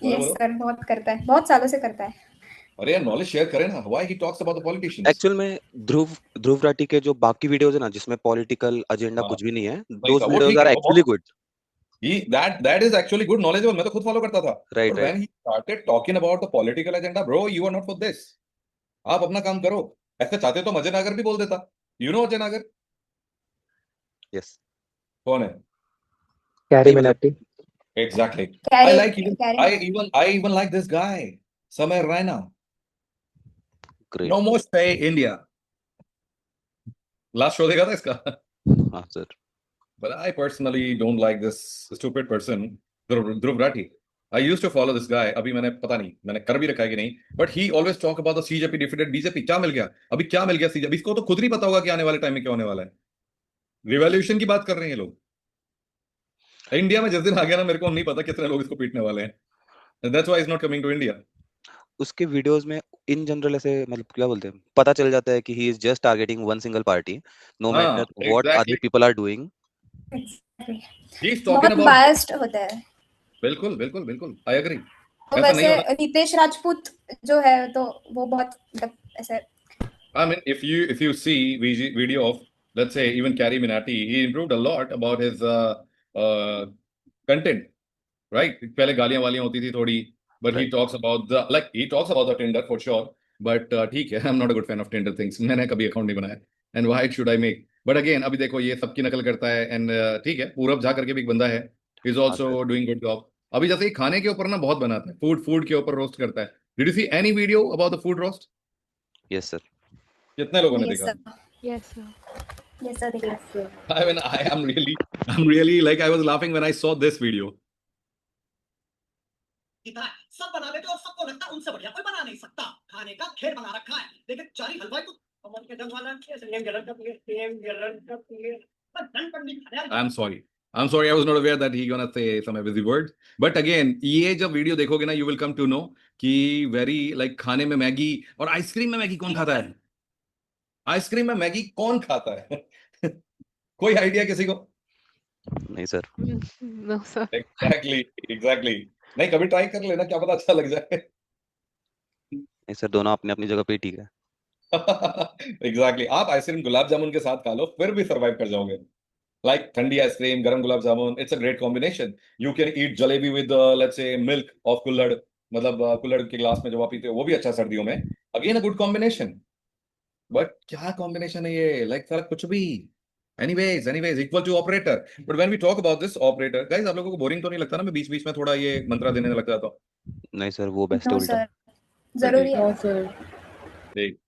बोलो यस बोलो। सर, बहुत करता है, बहुत सालों से करता है। अरे यार, नॉलेज शेयर करें ना। Why he talks about the politicians? Actual में ध्रुव राठी के जो बाकी वीडियोस है ना, जिसमें पॉलिटिकल एजेंडा हाँ, कुछ भी नहीं है, नहीं था दोज वो, वीडियोस ठीक आर है, वो actually good. that is actually good knowledgeable। मैं तो खुद फॉलो करता था। Right But right. when he started talking about the political agenda, bro, you are not for this। आप अपना काम करो। ऐसे चाहते तो अजय नागर भी बोल देता। यू नो अजय नागर यस। कौन है? कैरी नहीं मतलब, Minati. Exactly। I carry like even carry I even like this guy, Samir Raina। Great. No more say India। Last show देखा था इसका? हाँ sir. But I personally don't like this stupid person, Dhruv Rathi। I used to follow this guy। अभी मैंने पता नहीं मैंने कर भी रखा है कि नहीं, but he always talk about the CJP defeated BJP। क्या मिल गया अभी? क्या मिल गया CJP? इसको तो खुद नहीं पता होगा कि आने वाले टाइम में क्या होने वाला है। रिवॉल्यूशन की बात कर रहे हैं ये लोग। इंडिया में जिस दिन आ गया ना, मेरे को नहीं पता कितने लोग इसको पीटने वाले हैं। That's why he's not coming to India। उसके वीडियोस में इन जनरल ऐसे मतलब क्या बोलते हैं, पता चल जाता है कि he is just targeting one single party, no हाँ, matter what other exactly। People are doing. He's talking बहुत about। बायस्ड होता है। बिल्कुल बिल्कुल बिल्कुल, आई एग्री। तो ऐसा नहीं वैसे होना। रितेश राजपूत जो है तो वो बहुत मतलब ऐसे I mean, if you see video of let's say even Carrie Minati, he improved a lot about his content, right? पहले गालियां वालियां होती थी थोड़ी, but he Right. talks about the Tinder for sure. But ठीक है, I'm not a good fan of Tinder things. मैंने कभी account नहीं बनाया, and why should I make? But again, अभी देखो ये सबकी नकल करता है, and ठीक है, पूरब झा करके भी एक बंदा है, he's also sir. doing good job. अभी जैसे ये खाने के ऊपर ना बहुत बनाता है, फूड के ऊपर रोस्ट करता है. Did you see any video about the food roast? Yes, sir. कितने लोगों ने Yes, देखा? sir. Yes, sir. Yes, sir. देखा. Yes, sir. I mean, I'm really like I was laughing when I saw this video. है सब बना लेते और सबको लगता है उनसे बढ़िया कोई बना नहीं सकता खाने का खेल बना रखा है लेकिन चारी हलवाई को कमर के जंग वाला I'm sorry, I was not aware that he gonna say some busy words. But again, ये जब वीडियो देखोगे ना, you will come to know कि very like खाने में मैगी और आइसक्रीम में मैगी कौन खाता है? आइसक्रीम में मैगी कौन खाता है? कोई आइडिया किसी को? नहीं सर. No, sir. Exactly. नहीं कभी ट्राई कर लेना, क्या पता अच्छा लग जाए. नहीं सर, दोनों अपनी अपनी जगह पे ठीक है. Exactly. आप आइसक्रीम गुलाब जामुन के साथ खा लो, फिर भी सरवाइव कर जाओगे. Like ठंडी आइसक्रीम, गरम gulab jamun, it's a great combination. You can eat jalebi with let's say milk of कुल्हड़, मतलब कुल्हड़ के ग्लास में जो आप पीते हो वो भी अच्छा सर्दियों में. Again a good combination. But क्या combination है ये? Like सारा कुछ भी. Anyways, equal to operator. But when we talk about this operator, guys, आप लोगों को बोरिंग तो नहीं लगता ना? मैं बीच-बीच में थोड़ा ये मंत्रा देने लग जाता हूँ. नहीं सर, वो बेस्ट है No, उल्टा. sir. जरूरी है. No, sir. देख,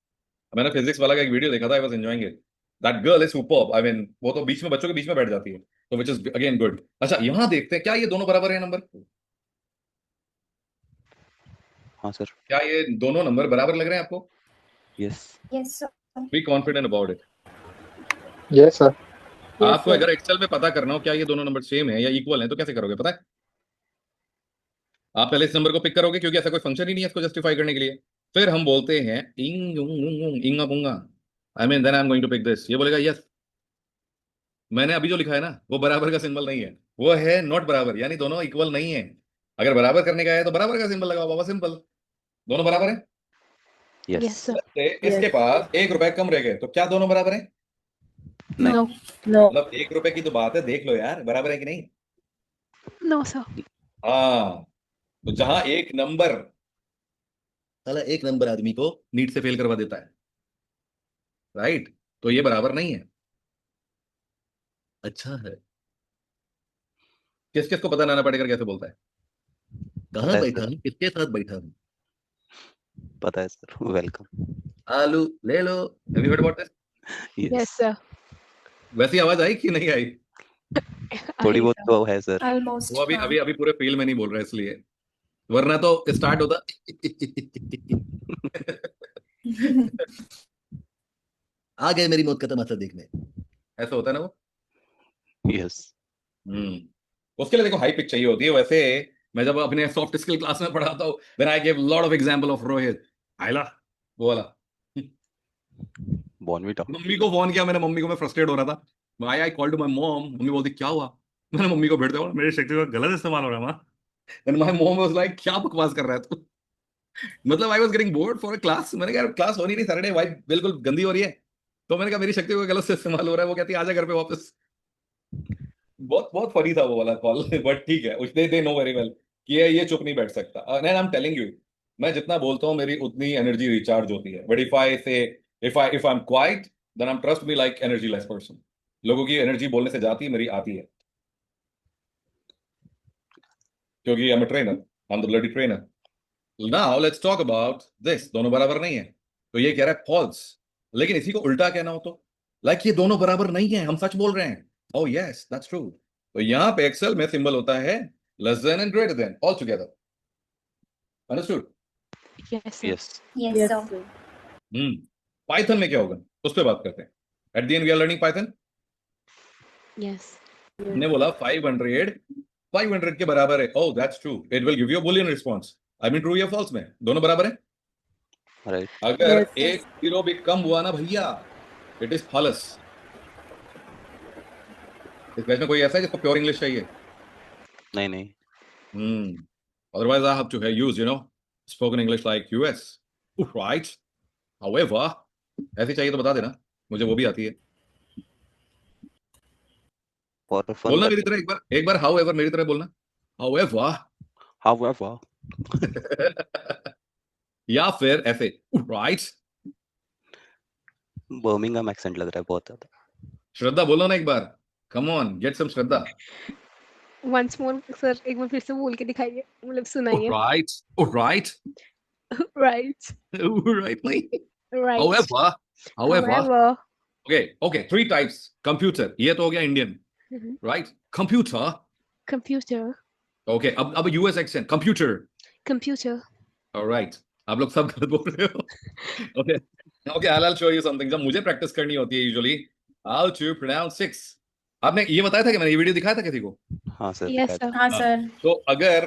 मैंने फिजिक्स वाला का एक वीडियो देखा था, I was enjoying it. That girl is superb. I mean, वो तो बीच में बच्चों के बीच में बैठ जाती है, तो which is again good. अच्छा, यहाँ देखते हैं क्या ये दोनों बराबर है नंबर? हाँ सर. क्या ये दोनों नंबर बराबर लग रहे हैं आपको? Yes. Yes, sir. Be confident about it. Yes, sir. आपको अगर एक्सेल में पता करना हो क्या ये दोनों नंबर सेम है या इक्वल है, तो कैसे करोगे पता है? आप पहले इस नंबर को पिक करोगे, क्योंकि ऐसा कोई फंक्शन ही नहीं है इसको जस्टिफाई करने के लिए. फिर हम बोलते हैं इंगा पुंगा, I mean then I am going to pick this. ये बोलेगा यस. मैंने अभी जो लिखा है ना, वो बराबर का सिंबल नहीं है, वो है नॉट बराबर, यानी दोनों इक्वल नहीं है. अगर बराबर करने का है तो बराबर का सिंबल लगाओ बाबा, सिंपल. दोनों बराबर है. Yes. Yes, sir. इसके पास ₹1 कम रह गए, तो क्या दोनों बराबर है? No. No. मतलब ₹1 की तो बात है, देख लो यार बराबर है कि नहीं. No, sir. हाँ, तो जहां एक नंबर, साला एक नंबर आदमी को नीट से फेल करवा देता है, राइट? तो ये बराबर नहीं है. अच्छा है. किस किस को पता नाना पाटेकर कैसे बोलता है? कहाँ पता है बैठा सर. हूँ, किसके साथ बैठा हूँ? पता है सर. वेलकम. आलू ले लो. Have you heard about this? Yes. Yes, sir. वैसी आवाज आई कि नहीं आई? थोड़ी आई, बहुत sir. तो है सर. Almost. वो अभी हाँ. अभी अभी पूरे फील में नहीं बोल रहा है इसलिए, वरना तो स्टार्ट होता. आ गए मेरी मौत का तमाशा देखने, ऐसा होता है ना वो. Yes. उसके लिए देखो हाई पिच चाहिए होती है. वैसे मैं जब अपने सॉफ्ट स्किल क्लास में पढ़ाता हूँ, then I give lot of example of Rohit आयला, वो वाला. Bonvita. मम्मी को फोन किया मैंने, मम्मी को मैं फ्रस्ट्रेट हो रहा था. I called to my mom. Mummy बोलती क्या हुआ? मैंने मम्मी को भेज दिया, मेरी शक्ति का गलत इस्तेमाल हो रहा है माँ. And my mom was like क्या बकवास कर रहा है तू? मतलब I was getting bored for a class. मैंने कहा क्लास होनी नहीं, सैटरडे वाइब बिल्कुल गंदी हो रही है. तो मैंने कहा मेरी शक्ति का गलत से इस्तेमाल हो रहा है. वो कहती है आजा घर पे वापस. बहुत बहुत फनी था वो वाला कॉल. बट ठीक है, उसने दे नो वेरी वेल कि ये चुप नहीं बैठ सकता. And I am telling you, मैं जितना बोलता हूँ मेरी उतनी एनर्जी रिचार्ज होती है. But if I am quiet, then I am trust me like energy less person. लोगों की एनर्जी बोलने से जाती है, मेरी आती है, क्योंकि आई am a trainer. I am the bloody trainer. Now let's talk about this. दोनों बराबर नहीं है, तो ये कह रहा है फॉल्स. लेकिन इसी को उल्टा कहना हो तो लाइक ये दोनों बराबर नहीं है, हम सच बोल रहे हैं. Oh yes, that's true. तो यहाँ पे एक्सेल में सिंबल होता है less than and greater than all together. Understood? Yes, sir. Yes. Yes, sir. Python में क्या होगा उस पे बात करते हैं. At the end we are learning Python. Yes. ने बोला 500 के बराबर है. Oh, that's true. It will give you a boolean response. I mean true या false में दोनों बराबर है. Right. अगर Yes, yes. एक जीरो भी कम हुआ ना भैया, it is false. इस बैच में कोई ऐसा है जिसको प्योर इंग्लिश चाहिए? नहीं नहीं. Otherwise, I have to use, spoken English like US, right? However, ऐसी चाहिए तो बता देना, मुझे वो भी आती है. for fun बोलना that मेरी तरह एक बार however मेरी तरह बोलना however however या फिर ऐसे right बर्मिंघम accent लग रहा है बहुत ज्यादा। श्रद्धा बोलो ना एक बार come on get some Shraddha once more sir, एक बार फिर से बोल के दिखाइए, मतलब सुनाइए। right राइट right नहीं right however However, okay 3 types computer ये तो हो गया Indian right computer computer, okay अब US accent computer computer, all right आप लोग सब गलत बोल रहे हो okay I'll show you something जब मुझे प्रैक्टिस करनी होती है usually how to pronounce 6 आपने ये बताया था कि मैंने ये वीडियो दिखाया था किसी को हाँ सर yes sir, हाँ सर। तो अगर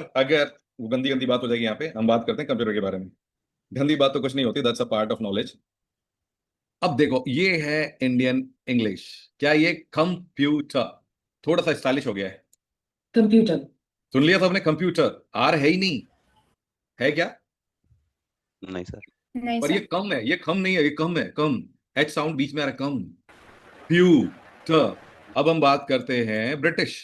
वो गंदी बात हो जाएगी यहाँ पे हम बात करते हैं कंप्यूटर के बारे में गंदी बात तो कुछ नहीं होती that's a part of knowledge अब देखो ये है इंडियन इंग्लिश क्या ये कंप्यूटर थोड़ा सा स्टाइलिश हो गया है कंप्यूटर सुन लिया सबने कंप्यूटर आर है ही नहीं है क्या नहीं सर नहीं पर ये सर। कम है ये कम नहीं है ये कम है कम एच साउंड बीच में आ रहा है कम प्यूटर अब हम बात करते हैं ब्रिटिश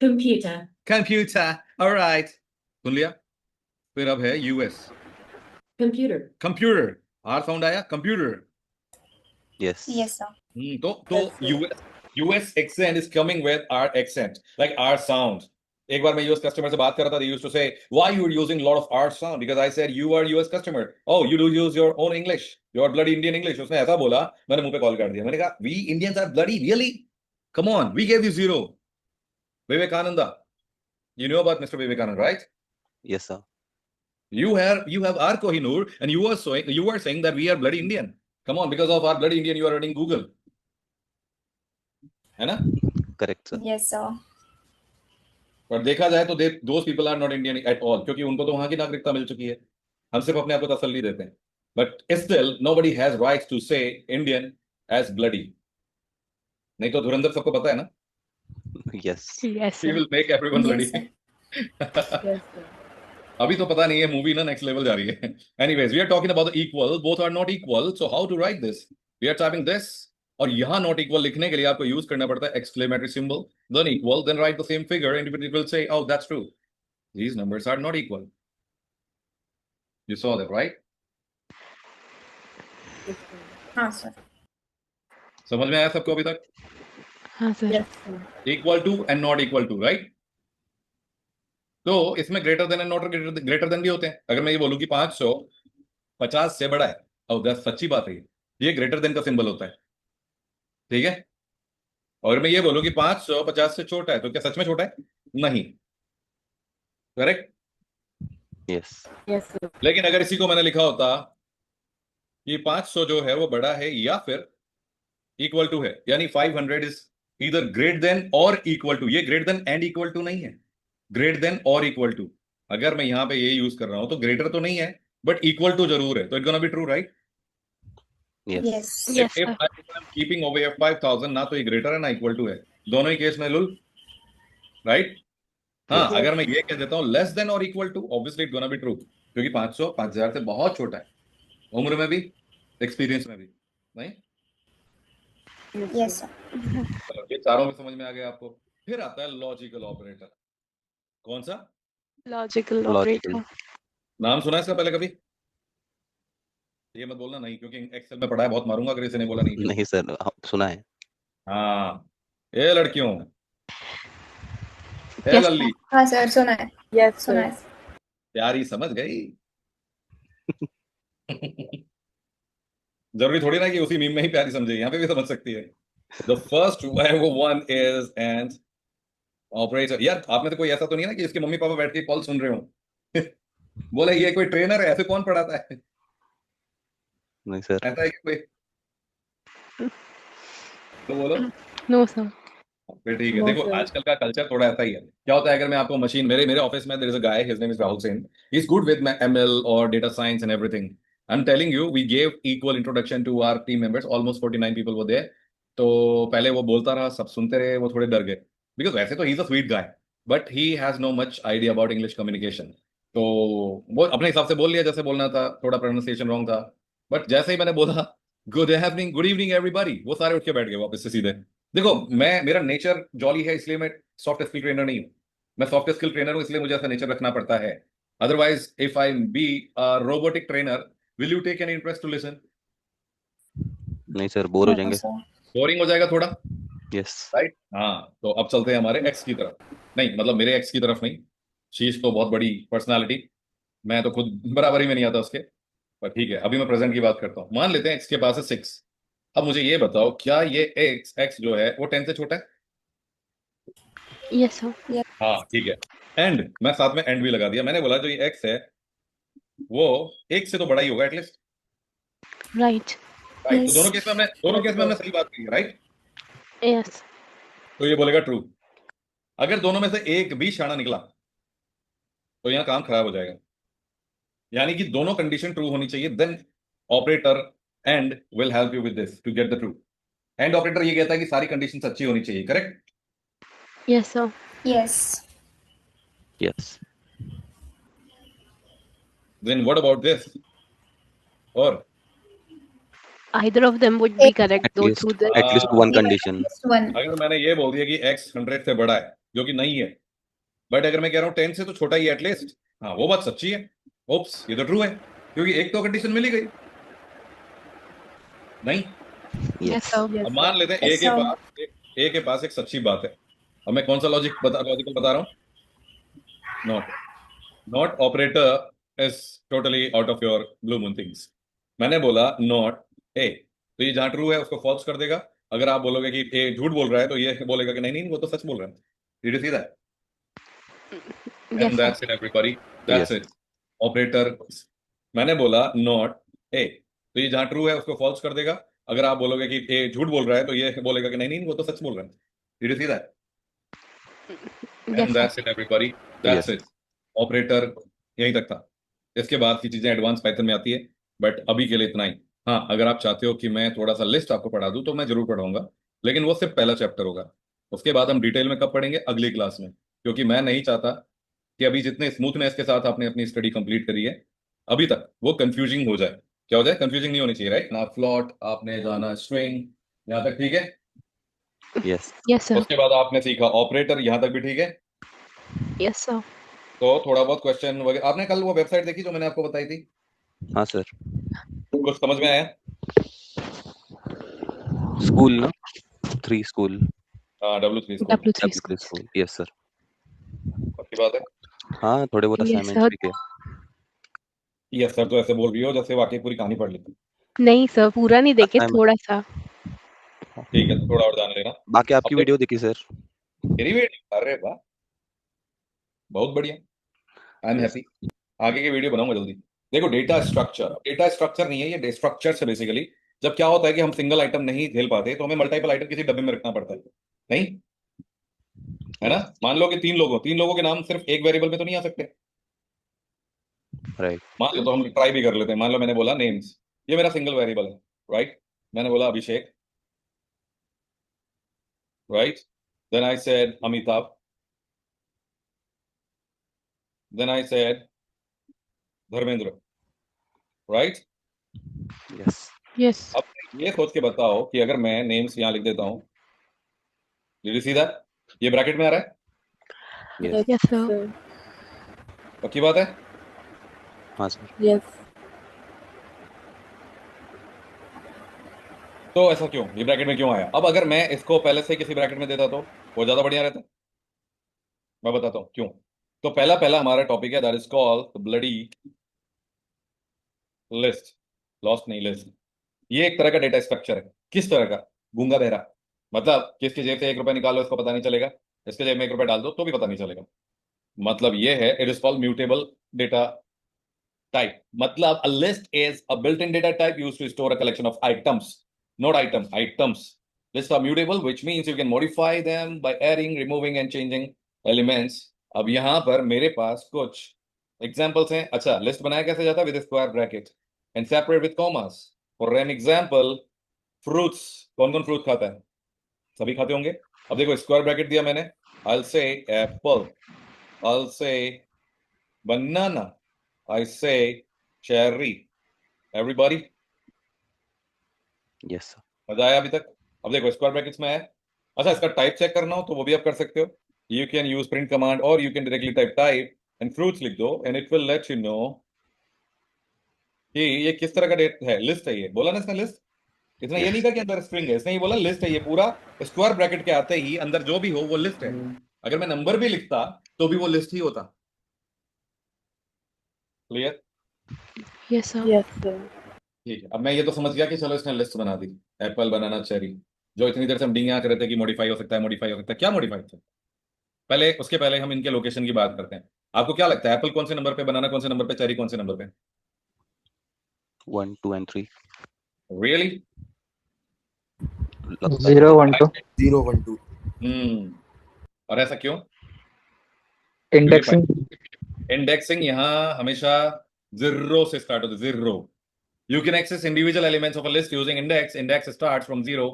कंप्यूटर कंप्यूटर ऑलराइट सुन लिया फिर अब है US computer computer R sound आया कंप्यूटर yes यस सर। तो US accent is coming with our accent, like our sound. एक बार मैं US customer से बात कर रहा था, they used to say, why you are using a lot of our sound? Because I said, you are US customer. Oh, you do use your own English. Your bloody Indian English. उसने ऐसा बोला, मैंने मुंह पे call कर दिया. मैंने कहा, we Indians are bloody, really? Come on, we gave you 0. Vivekananda. You know about Mr. Vivekananda, right? yes sir You have our Kohinoor, and you are saying that we are bloody Indian. Come on, because of our bloody Indian, you are running Google. है ना correct sir yes sir. पर देखा जाए तो those people are not Indian at all क्योंकि उनको तो वहां की नागरिकता मिल चुकी है हम सिर्फ अपने आप को तसल्ली देते हैं but still nobody has rights to say Indian as bloody नहीं तो धुरंधर सबको पता है ना yes yes ही sir, will make everyone bloody Yes, अभी तो पता नहीं है मूवी ना नेक्स्ट लेवल जा रही है anyways we are talking about the equal both are not equal so how to write this we are typing this और यहां नॉट इक्वल लिखने के लिए आपको यूज करना पड़ता है exclamatory symbol then equal then right the same figure and it will say oh that's true these numbers are not equal you saw that right हाँ सर। समझ में आया सबको अभी तक हाँ sir, equal to and not equal to right तो इसमें greater than and not greater than भी होते हैं अगर मैं ये बोलूं कि 500 50 से बड़ा है और 10 सच्ची बात है ये ग्रेटर देन का सिंबल होता है ठीक है और मैं ये बोलूं कि 500 50 से छोटा है तो क्या सच में छोटा है नहीं करेक्ट yes यस सर लेकिन अगर इसी को मैंने लिखा होता कि 500 जो है वो बड़ा है या फिर इक्वल टू है यानी 500 इज ईदर ग्रेट देन और इक्वल टू ये great than and equal to नहीं है ग्रेट देन और इक्वल टू अगर मैं यहां पे ये यूज कर रहा हूं तो ग्रेटर तो नहीं है बट इक्वल टू जरूर है तो it gonna be true right yes yes yes if sir, I am keeping away 5000 ना तो ये ग्रेटर है ना इक्वल टू है दोनों ही केस में लुल राइट हाँ Yes. अगर मैं ये कह देता हूँ लेस देन और equal to obviously it gonna be true क्योंकि 500 5000 से बहुत छोटा है उम्र में भी एक्सपीरियंस में भी नहीं यस सर। चलो, ये चारों में समझ में आ गया आपको फिर आता है लॉजिकल ऑपरेटर कौन सा logical Logical. operator, नाम सुना है इसका पहले कभी ये मत बोलना नहीं क्योंकि एक्सेल में पढ़ा है बहुत मारूंगा अगर इसे नहीं बोला नहीं नहीं सर सुना है हाँ ये लड़कियों ए Yes, लल्ली हाँ सर सुना है। यस सुना सर है। प्यारी समझ गई जरूरी थोड़ी ना कि उसी मीम में ही प्यारी समझे यहाँ पे भी समझ सकती है the first one is and operator यार आप में तो कोई ऐसा तो नहीं है ना कि इसके मम्मी पापा बैठ के कॉल सुन रहे हो बोले ये कोई ट्रेनर है ऐसे कौन पढ़ाता है नहीं सर ऐसा है कि कोई तो बोलो no sir, फिर ठीक है No, देखो sir. आजकल का कल्चर थोड़ा ऐसा ही है क्या होता है अगर मैं आपको मशीन मेरे ऑफिस में there is a guy his name is Rahul Sen he is good with ML और data science and everything I am telling you we gave equal introduction to our team members almost 49 people were there तो पहले वो बोलता रहा सब सुनते रहे वो थोड़े डर गए बिकॉज वैसे तो ही is a sweet guy but he has no much idea about English communication तो वो अपने हिसाब से बोल लिया जैसे बोलना था थोड़ा प्रोनाउंसिएशन रॉन्ग था बट जैसे ही मैंने बोला गुड इवनिंग एवरीबॉडी वो सारे उठ के बैठ गए वापस से सीधे देखो मेरा नेचर जॉली है, इसलिए मैं सॉफ्ट स्किल ट्रेनर नहीं हूँ। मैं सॉफ्ट स्किल ट्रेनर हूँ, इसलिए मुझे ऐसा नेचर रखना पड़ता है। Otherwise if I be a robotic trainer, will you take an interest to listen? नहीं सर, बोर हो No, जाएंगे। sir. बोरिंग हो जाएगा थोड़ा, यस। राइट? हाँ, तो अब चलते हैं हमारे एक्स की तरफ। नहीं मतलब मेरे एक्स की तरफ नहीं, शीश तो बहुत बड़ी पर्सनालिटी, मैं तो खुद बराबरी में नहीं आता उसके। पर ठीक है, अभी मैं प्रेजेंट की बात करता हूँ। मान लेते हैं एक्स के पास है 6। अब मुझे ये बताओ, क्या ये एक्स एक्स जो है वो 10 से छोटा है? Yes sir. हाँ ठीक है। एंड मैं साथ में एंड भी लगा दिया, मैंने बोला जो ये एक्स है वो 1 से तो बड़ा ही होगा एटलीस्ट, राइट। राइट? तो Yes. दोनों केस में हमने सही बात की है, राइट? यस। तो ये बोलेगा ट्रू। अगर दोनों में से एक भी शाना निकला तो यहाँ काम खराब हो जाएगा। यानी कि दोनों कंडीशन ट्रू होनी चाहिए, then operator and will help you with this to get the true. And operator ये कहता है कि सारी कंडीशन अच्छी होनी चाहिए, correct? Yes sir. Yes. Yes. Then what about this? और Either of them would be correct though through the at least one Yeah, condition. just one. अगर मैंने ये बोल दिया कि x 100 से बड़ा है, जो कि नहीं है, बट अगर मैं कह रहा हूँ 10 से तो छोटा ही है एटलीस्ट, हाँ वो बात सच्ची है। ओप्स, ये तो ट्रू है, क्योंकि एक तो कंडीशन मिल ही गई। नहीं, यस यस। सर। अब मान लेते हैं Yes, sir. ए के पास एक सच्ची बात है। अब मैं कौन सा लॉजिकल बता रहा हूँ? Not operator is totally out of your blue moon things. मैंने बोला नॉट ए, तो ये जहां ट्रू है उसको फॉल्स कर देगा। अगर आप बोलोगे कि ए झूठ बोल रहा है, तो ये बोलेगा कि नहीं नहीं वो तो सच बोल रहा है। Did you see that? Yes And sir. that's it everybody, that's Yes. it. Operator, मैंने बोला नॉट ए, तो ये जहां ट्रू है उसको फॉल्स कर देगा। अगर आप बोलोगे कि ए झूठ बोल रहा है, तो ये बोलेगा कि नहीं नहीं वो तो सच बोल रहा है। Did you see that? Yes And sir. that's it everybody, that's Yes. it. Operator यहीं तक था, इसके बाद की चीजें एडवांस पाइथन में आती है, बट अभी के लिए इतना ही। हाँ, अगर आप चाहते हो कि मैं थोड़ा सा लिस्ट आपको पढ़ा दूं तो मैं जरूर पढ़ाऊंगा, लेकिन वो सिर्फ पहला चैप्टर होगा। उसके बाद हम डिटेल में कब पढ़ेंगे? अगली क्लास में, क्योंकि मैं नहीं चाहता कि अभी जितने स्मूथनेस के साथ आपने अपनी स्टडी कंप्लीट करी है अभी तक, वो कंफ्यूजिंग हो जाए। क्या हो जाए? कंफ्यूजिंग नहीं होनी चाहिए, राइट ना? फ्लॉट आपने जाना, स्ट्रिंग, यहाँ तक ठीक है? यस। Yes sir. उसके बाद आपने सीखा ऑपरेटर, यहाँ तक भी ठीक है? Yes sir. तो थोड़ा बहुत क्वेश्चन वगैरह आपने कल वो वेबसाइट देखी जो मैंने आपको बताई थी? हाँ सर। कुछ समझ में आया? स्कूल ना, 3 स्कूल। हाँ, W3 school, W3 W3 school. School. Yes sir. पक्की बात है? हाँ, थोड़े बहुत यस असाइनमेंट्स सर। भी किए। यस सर, तो ऐसे बोल रही हो जैसे वाकई पूरी कहानी पढ़ ली थी। नहीं सर, पूरा नहीं देखे, असाइनमेंट। थोड़ा सा। ठीक है, तो थोड़ा और जान लेना। बाकी अब आपकी देख, वीडियो देखी सर। मेरी वीडियो, अरे वाह, बहुत बढ़िया, आई एम यस। हैप्पी। आगे की वीडियो बनाऊंगा जल्दी। देखो, डेटा स्ट्रक्चर नहीं है ये, स्ट्रक्चर से बेसिकली जब क्या होता है कि हम सिंगल आइटम नहीं झेल पाते तो हमें मल्टीपल आइटम किसी डब्बे में रखना पड़ता है, नहीं है ना? यस। मान लो कि 3 लोगों के नाम सिर्फ एक वेरिएबल में तो नहीं आ सकते। राइट। मान लो, तो हम ट्राई भी कर लेते हैं। मान लो मैंने बोला नेम्स, ये मेरा सिंगल वेरिएबल है, राइट? मैंने बोला Abhishek, right? Then I said Amitabh, then I said Dharmendra, right? Yes. Yes. अब ये सोच के बताओ कि अगर मैं नेम्स यहाँ लिख देता हूँ, डिड यू सी दैट? ये ब्रैकेट में आ रहा है, यस। Yes sir. पक्की बात है? हाँ सर। Yes. तो ऐसा क्यों, ये ब्रैकेट में क्यों आया? अब अगर मैं इसको पहले से किसी ब्रैकेट में देता तो वो ज्यादा बढ़िया रहता। मैं बताता हूँ क्यों। तो पहला पहला हमारा टॉपिक है, that is called bloody list. Lost नहीं, लिस्ट। ये एक तरह का डेटा स्ट्रक्चर है। किस तरह का? गूंगा बहरा, मतलब किसकी जेब से 1 रुपया निकालो इसको पता नहीं चलेगा, इसके जेब में 1 रुपया डाल दो तो भी पता नहीं चलेगा। मतलब ये है, it is called mutable data type. मतलब a list is a built-in data type used to store a collection of items, not items. Lists are mutable, which means you can modify them by adding, removing and changing elements. अब यहाँ पर मेरे पास कुछ examples हैं। अच्छा, list बनाया कैसे जाता है? With square bracket and separate with commas. For an example, fruits, कौन कौन फ्रूट खाता है? सभी खाते होंगे। अब देखो, स्क्वायर ब्रैकेट दिया मैंने, I'll say apple, I'll say banana, I say cherry. Everybody, yes sir. मजा आया अभी तक? अब देखो, स्क्वायर ब्रैकेट्स में है अच्छा, इसका टाइप चेक करना हो तो वो भी आप कर सकते हो। You can use print command और you can directly type type and fruits लिख दो and it will let you know कि ये किस तरह का डेट है, लिस्ट है। ये बोला ना इसने लिस्ट, इसने ये नहीं कहा कि अंदर स्ट्रिंग है, इसने ये बोला लिस्ट है। ये पूरा स्क्वायर ब्रैकेट के आते ही अंदर जो भी हो वो लिस्ट है। अगर मैं नंबर भी लिखता तो भी वो लिस्ट ही होता। Clear? Yes sir. Yes, sir. ठीक है, अब मैं ये तो समझ गया कि चलो इसने लिस्ट बना दी। एप्पल, बनाना, चेरी, जो इतनी देर से हम डींगे कर रहे थे कि मॉडिफाई हो सकता है, मॉडिफाई हो सकता है। क्या मॉडिफाई था? पहले उसके पहले हम इनके लोकेशन की बात करते हैं। आपको क्या लगता है एप्पल कौन से नंबर पे, बनाना कौन से नंबर पे, चेरी कौन से नंबर पे? 1, 2 and 3 रियली? लगता है। 0, 1, 2. 0, 1, 2. और ऐसा क्यों? Indexing. इंडेक्सिंग यहाँ हमेशा जीरो से स्टार्ट होती है। Zero. You can access individual elements of a list using index. Index starts from 0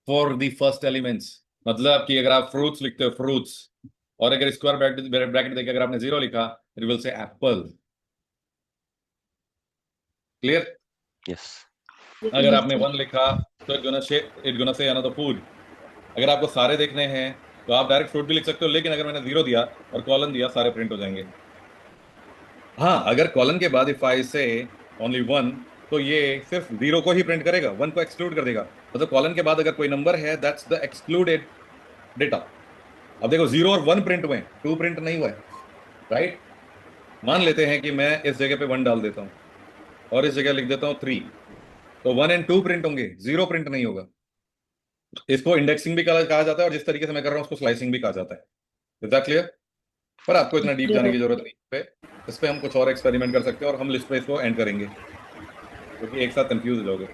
for the first elements. मतलब कि अगर आप fruits लिखते हो fruits, और अगर स्क्वायर ब्रैकेट देके अगर आपने 0 लिखा, it will say apple. Clear? Yes. अगर आपने 1 लिखा तो it gonna say another food. अगर आपको सारे देखने हैं तो आप डायरेक्ट फ्रूट भी लिख सकते हो, लेकिन अगर मैंने 0 दिया और कॉलन दिया, सारे प्रिंट हो जाएंगे। हाँ, अगर कॉलन के बाद if I say only 1, तो ये सिर्फ 0 को ही प्रिंट करेगा, 1 को एक्सक्लूड कर देगा। मतलब कॉलन के बाद अगर कोई नंबर है, दैट्स द एक्सक्लूडेड डेटा। अब देखो 0 और 1 प्रिंट हुए, 2 प्रिंट नहीं हुआ है, राइट? मान लेते हैं कि मैं इस जगह पे 1 डाल देता हूँ और इस जगह लिख देता हूँ 3, तो 1 and 2 प्रिंट होंगे, 0 प्रिंट नहीं होगा। इसको इंडेक्सिंग भी कहा जाता है और जिस तरीके से मैं कर रहा हूँ उसको स्लाइसिंग भी कहा जाता है। Is that clear? पर आपको इतना डीप जाने की जरूरत नहीं है। इस पे हम कुछ और एक्सपेरिमेंट कर सकते हैं और हम लिस्ट पे इसको एंड करेंगे, क्योंकि एक साथ कंफ्यूज हो जाओगे।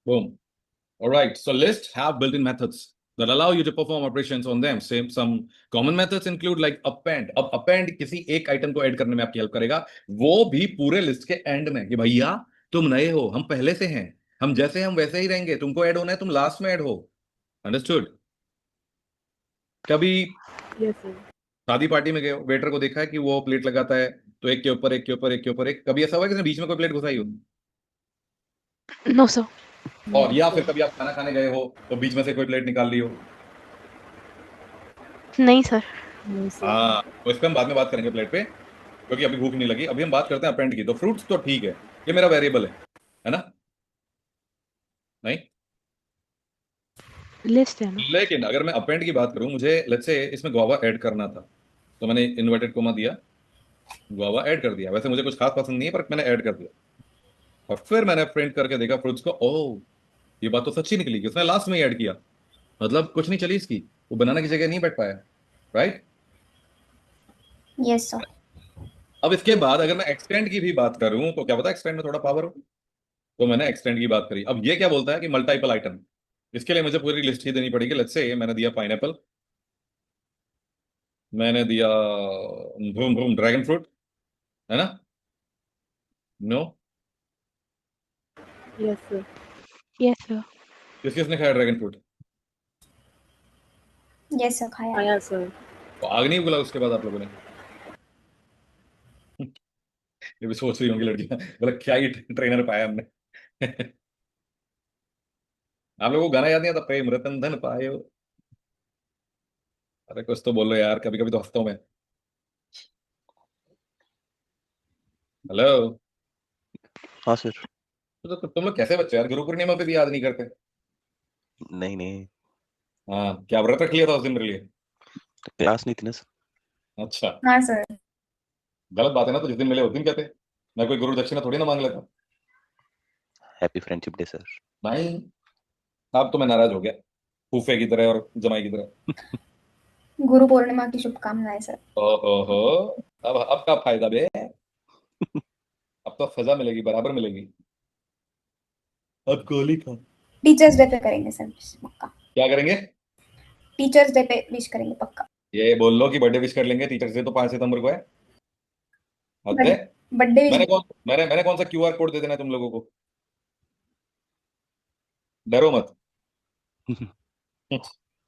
Boom. All right. So lists have built-in methods that allow you to perform operations on them. Some common methods include like append. अब append किसी एक आइटम को ऐड करने में आपकी हेल्प करेगा, वो भी पूरे लिस्ट के एंड में, कि भैया तुम नए हो, हम पहले से हैं, हम जैसे हम वैसे ही रहेंगे, तुमको ऐड होना है, तुम लास्ट में ऐड हो। अंडरस्टूड? कभी Yes, sir. शादी पार्टी में गए हो, वेटर को देखा है कि वो प्लेट लगाता है तो एक के ऊपर एक के ऊपर एक के ऊपर एक, कभी ऐसा हुआ है कि उसने बीच में कोई प्लेट घुसाई हो? No sir. और या फिर कभी आप खाना खाने गए हो तो बीच में से कोई प्लेट निकाल ली हो? नहीं सर। No, sir. हाँ, तो इस पे हम बाद में बात करेंगे प्लेट पे, क्योंकि अभी भूख नहीं लगी। अभी हम बात करते हैं अपेंड की। तो फ्रूट्स तो ठीक है, ये मेरा वेरिएबल है ना? नहीं, लिस्ट है ना। लेकिन अगर मैं अपेंड की बात करूं, मुझे लेट्स से इसमें गुआवा ऐड करना था, तो मैंने इन्वर्टेड कोमा दिया, गुआवा ऐड कर दिया। वैसे मुझे कुछ खास पसंद नहीं है, पर मैंने ऐड कर दिया। और फिर मैंने प्रिंट करके देखा फ्रूट्स को, ओह ये बात तो सच्ची निकली कि उसने लास्ट में ही ऐड किया। मतलब कुछ नहीं चली इसकी, वो बनाना की जगह नहीं बैठ पाया, राइट? Yes sir. अब इसके बाद अगर मैं एक्सटेंड की भी बात करूं तो क्या पता एक्सटेंड में थोड़ा पावर हो, तो मैंने एक्सटेंड की बात करी। अब ये क्या बोलता है कि मल्टीपल आइटम, इसके लिए मुझे पूरी लिस्ट ही देनी पड़ेगी। लेट्स से मैंने दिया पाइनएप्पल, मैंने दिया भूम भूम ड्रैगन फ्रूट, है ना? No? Yes, sir. Yes sir. किस किसने खाया ड्रैगन फ्रूट? यस सर खाया। Aya, sir. तो आग नहीं उगला उसके बाद आप लोगों ने? ये भी सोच रही होंगी लड़कियां, बोला क्या ही ट्रेनर पाया हमने। आप लोगों को गाना याद नहीं आता, प्रेम रतन धन पायो? अरे कुछ तो बोलो यार, कभी कभी तो हंसता हूं मैं। हेलो? हाँ सर। तो तुम लोग कैसे बच्चे यार, गुरु पूर्णिमा पे भी याद नहीं करते? नहीं नहीं, हाँ, क्या व्रत रख लिया था उस दिन मेरे लिए? क्लास नहीं थी ना सर। अच्छा, हाँ सर। गलत बात है ना, तो जिस दिन मिले उस दिन कहते। मैं कोई गुरु दक्षिणा थोड़ी ना मांग लेता। Happy friendship day sir. नहीं, अब तो मैं नाराज हो गया, फूफे की तरह और जमाई की तरह। गुरु पूर्णिमा की शुभकामनाएं सर। ओहो, अब का फायदा बे? अब तो सजा मिलेगी, बराबर मिलेगी। अब गोली खा। टीचर्स डे पे करेंगे सर पक्का। क्या करेंगे? टीचर्स डे पे विश करेंगे पक्का। ये बोल लो कि बर्थडे विश कर लेंगे, टीचर्स डे तो 5 सितंबर को है। हद है। बर्थडे मैंने विश। कौन सा QR कोड दे देना है तुम लोगों को? डरो मत।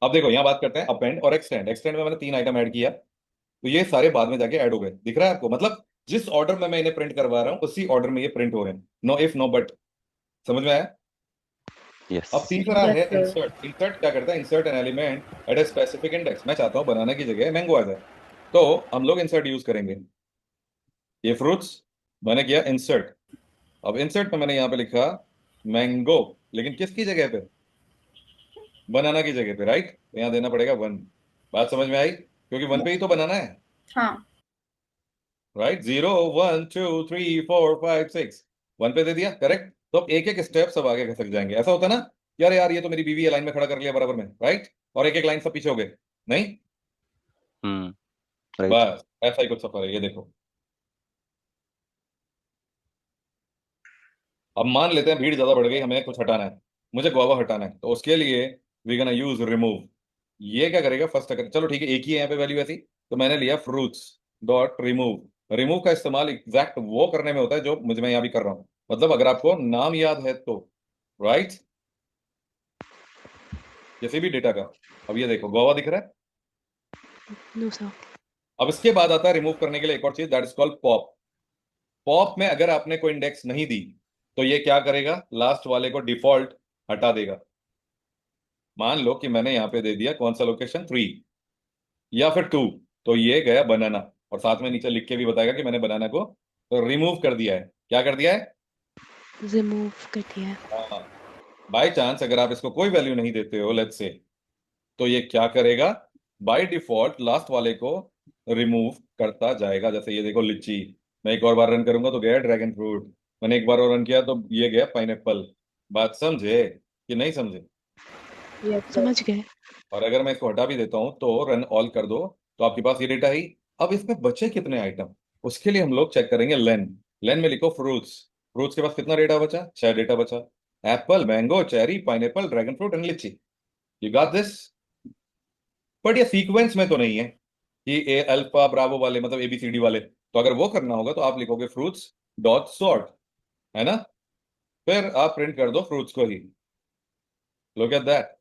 अब देखो यहाँ बात करते हैं अपेंड और एक्सटेंड। एक्सटेंड में मैंने 3 आइटम ऐड किया, तो ये सारे बाद में जाके ऐड हो गए। दिख रहा है आपको? मतलब जिस ऑर्डर में मैं इन्हें प्रिंट करवा रहा हूँ उसी ऑर्डर में ये प्रिंट हो रहे हैं। No if no but. समझ में आया? Yes. अब तीसरा Yes, है sir. इंसर्ट। इंसर्ट क्या करता है? Insert an element at a specific index. मैं चाहता हूँ बनाना की जगह मैंगो आ जाए, तो हम लोग इंसर्ट यूज करेंगे। ये फ्रूट्स मैंने किया इंसर्ट। अब इंसर्ट में मैंने यहाँ पे लिखा मैंगो, लेकिन किसकी जगह पे? बनाना की जगह पे, राइट? तो यहाँ देना पड़ेगा 1। बात समझ में आई? क्योंकि 1 पे ही तो बनाना है, हाँ राइट? 0 1 2 3 4 5 6, 1 पे दे दिया, करेक्ट? तो अब एक एक स्टेप सब आगे खसक जाएंगे। ऐसा होता है ना यार, ये तो मेरी बीवी लाइन में खड़ा कर लिया बराबर में, राइट? और एक एक लाइन सब पीछे हो गए, नहीं? Right. बस ऐसा ही कुछ सफर है, ये देखो। अब मान लेते हैं भीड़ ज्यादा बढ़ गई, हमें कुछ हटाना है, मुझे गुआवा हटाना है, तो उसके लिए वी गोना यूज रिमूव। ये क्या करेगा? फर्स्ट अगर चलो ठीक है, एक ही है यहाँ पे वैल्यू ऐसी, तो मैंने लिया फ्रूट्स डॉट रिमूव। रिमूव का इस्तेमाल एग्जैक्ट वो करने में होता है जो मुझे मैं यहाँ भी कर रहा हूँ। मतलब अगर आपको नाम याद है तो, राइट? किसी भी डेटा का। अब ये देखो गुआवा दिख रहा है। No sir. अब इसके बाद आता है रिमूव करने के लिए एक और चीज, that is called pop. Pop में अगर आपने कोई इंडेक्स नहीं दी तो ये क्या करेगा? लास्ट वाले को डिफॉल्ट हटा देगा। मान लो कि मैंने यहाँ पे दे दिया कौन सा लोकेशन, 3 या फिर 2, तो ये गया बनाना, और साथ में नीचे लिख के भी बताएगा कि मैंने बनाना को तो रिमूव कर दिया है। क्या कर दिया है? रिमूव कर दिया है। हाँ। बाय चांस अगर आप इसको कोई वैल्यू नहीं देते हो, लेट्स से, तो ये क्या करेगा? बाय डिफॉल्ट लास्ट वाले को रिमूव करता जाएगा। जैसे ये देखो लिच्ची, मैं एक और बार रन करूंगा तो गया ड्रैगन फ्रूट, मैंने एक बार और रन किया तो ये गया पाइनएप्पल। बात समझे कि नहीं समझे? Yes, sir. समझ गए। और अगर मैं इसको हटा भी देता हूं तो रन ऑल कर दो, तो आपके पास ये डेटा ही। अब इसमें बचे कितने आइटम, उसके लिए हम लोग चेक करेंगे लेन। लेन में लिखो फ्रूट्स। फ्रूट्स के पास कितना डेटा बचा? 6 डेटा बचा। Apple, mango, cherry, pineapple, dragon fruit and lychee. You got this? But ये सीक्वेंस में तो नहीं है कि ए अल्फा ब्रावो वाले, मतलब ABCD वाले। तो अगर वो करना होगा तो आप लिखोगे फ्रूट्स डॉट सॉर्ट, है ना? फिर आप प्रिंट कर दो फ्रूट्स को ही। Look at that.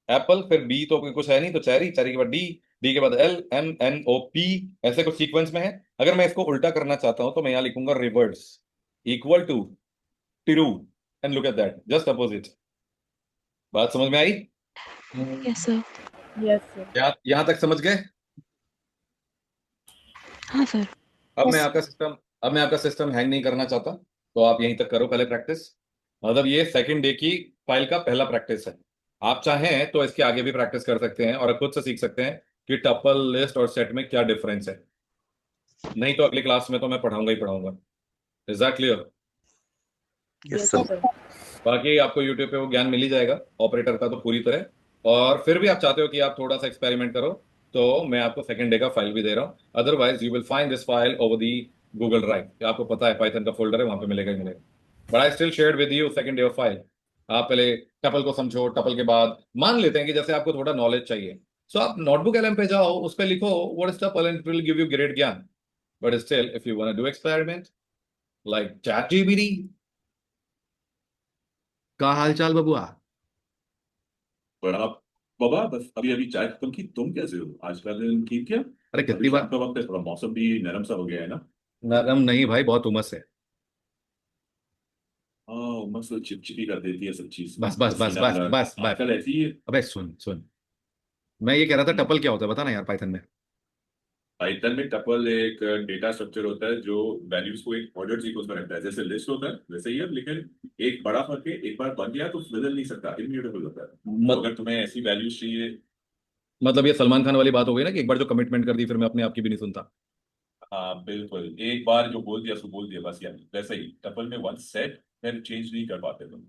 एप्पल, फिर बी तो कुछ है नहीं, तो चेरी, चेरी के बाद डी, डी के बाद LMNOP, ऐसे कुछ सीक्वेंस में है। अगर मैं इसको उल्टा करना चाहता हूं तो मैं यहां लिखूंगा reverse equal to true, and look at that, just opposite. बात समझ में आई? Yes sir. Yes, sir. यहां तक समझ गए? हाँ सर। अब मैं Yes. आपका सिस्टम हैंग नहीं करना चाहता, तो आप यहीं तक करो पहले प्रैक्टिस। मतलब ये सेकंड डे की फाइल का पहला प्रैक्टिस है। आप चाहें तो इसके आगे भी प्रैक्टिस कर सकते हैं और खुद से सीख सकते हैं कि टपल, लिस्ट और सेट में क्या डिफरेंस है। नहीं तो अगली क्लास में तो मैं पढ़ाऊंगा ही पढ़ाऊंगा। Is that clear? Yes, Yes, sir. sir. बाकी आपको यूट्यूब पे वो ज्ञान मिल ही जाएगा ऑपरेटर का तो पूरी तरह। और फिर भी आप चाहते हो कि आप थोड़ा सा एक्सपेरिमेंट करो, तो मैं आपको सेकंड डे का फाइल भी दे रहा हूँ। Otherwise you will find this file over the Google drive. आपको पता है पाइथन का फोल्डर है, वहां पे मिलेगा ही मिलेगा। But I still shared with you second day of file. आप पहले टपल को समझो, टपल के बाद मान लेते हैं कि जैसे आपको थोड़ा नॉलेज चाहिए, सो आप नोटबुक LM पे जाओ, उस पर लिखो what is tuple and it will give you great ज्ञान। But still if you want to do experiment like ChatGPT, का हालचाल बबुआ? बड़ा बाबा, बस अभी अभी चाय खत्म की। तुम कैसे हो? आजकल ठीक है? अरे अभी कितनी शाम बार। का वक्त है, थोड़ा मौसम भी नरम सा हो गया है ना? नरम नहीं भाई, बहुत उमस है। हाँ, उमस तो चिपचिपी कर देती है सब चीज, बस बस बस पसीना बस वाला। बस बस। आजकल ऐसी ही है। अबे सुन सुन, मैं ये कह रहा था टपल क्या होता है, बता ना यार पाइथन में। पाइथन में टपल एक डेटा स्ट्रक्चर होता है जो वैल्यूज को एक ऑर्डर सीक्वेंस में रखता है। जैसे लिस्ट होता है वैसे ही है, लेकिन एक बड़ा फर्क है, एक बार बन गया तो बदल नहीं सकता, इम्यूटेबल होता है। तो अगर तुम्हें ऐसी वैल्यूज चाहिए। मतलब ये सलमान खान वाली बात हो गई ना कि एक बार जो कमिटमेंट कर दी फिर मैं अपने आप की भी नहीं सुनता। हाँ बिल्कुल, एक बार जो बोल दिया सो बोल दिया बस, यार वैसे ही टपल में वन सेट फिर चेंज नहीं कर पाते तुम।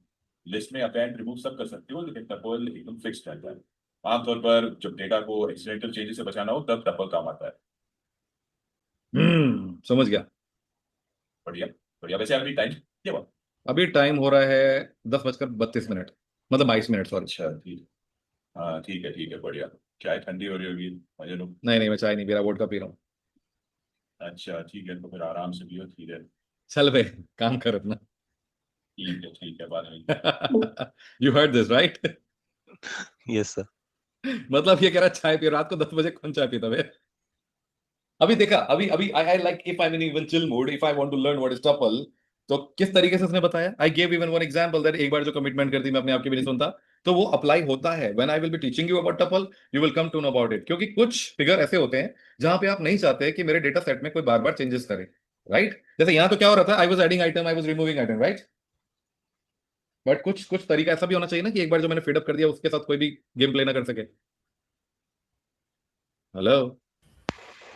लिस्ट में अपेंड रिमूव सब कर सकते हो, लेकिन टपल एकदम फिक्स्ड रहता है। आमतौर पर जब डेटा को एक्सीडेंटल चेंजेस से बचाना हो तब टपल काम आता है। समझ गया। बढ़िया बढ़िया। वैसे अभी टाइम क्या हुआ? अभी टाइम हो रहा है 10:32, मतलब 22 मिनट, सॉरी। अच्छा ठीक। हाँ ठीक है बढ़िया। चाय ठंडी हो रही होगी, मजे लो। नहीं नहीं, मैं चाय नहीं पी रहा, वोडका पी रहा हूँ। अच्छा ठीक है, तो फिर आराम से पियो, ठीक है। चल बे, काम कर अपना। ठीक है बाद में। You heard this, right? Yes, sir. मतलब ये कह रहा चाय पियो रात को 10 बजे, कौन चाय पीता है? अभी देखा, अभी I like if I'm in even chill mood, if I want to learn what is tuple, तो किस तरीके से उसने बताया? I gave even one example that एक बार जो कमिटमेंट करती मैं अपने आप की भी नहीं सुनता, तो वो अप्लाई होता है। When I will be teaching you about tuple, you will come to know about it। क्योंकि कुछ फिगर ऐसे होते हैं जहां पे आप नहीं चाहते कि मेरे डेटा सेट में कोई बार बार चेंजेस करे, राइट? जैसे यहाँ तो क्या हो रहा था, I was adding item, I was removing item, right? But कुछ तरीका ऐसा भी होना चाहिए ना कि एक बार जो मैंने फीड अप कर दिया उसके साथ कोई भी गेम प्ले ना कर सके। Hello,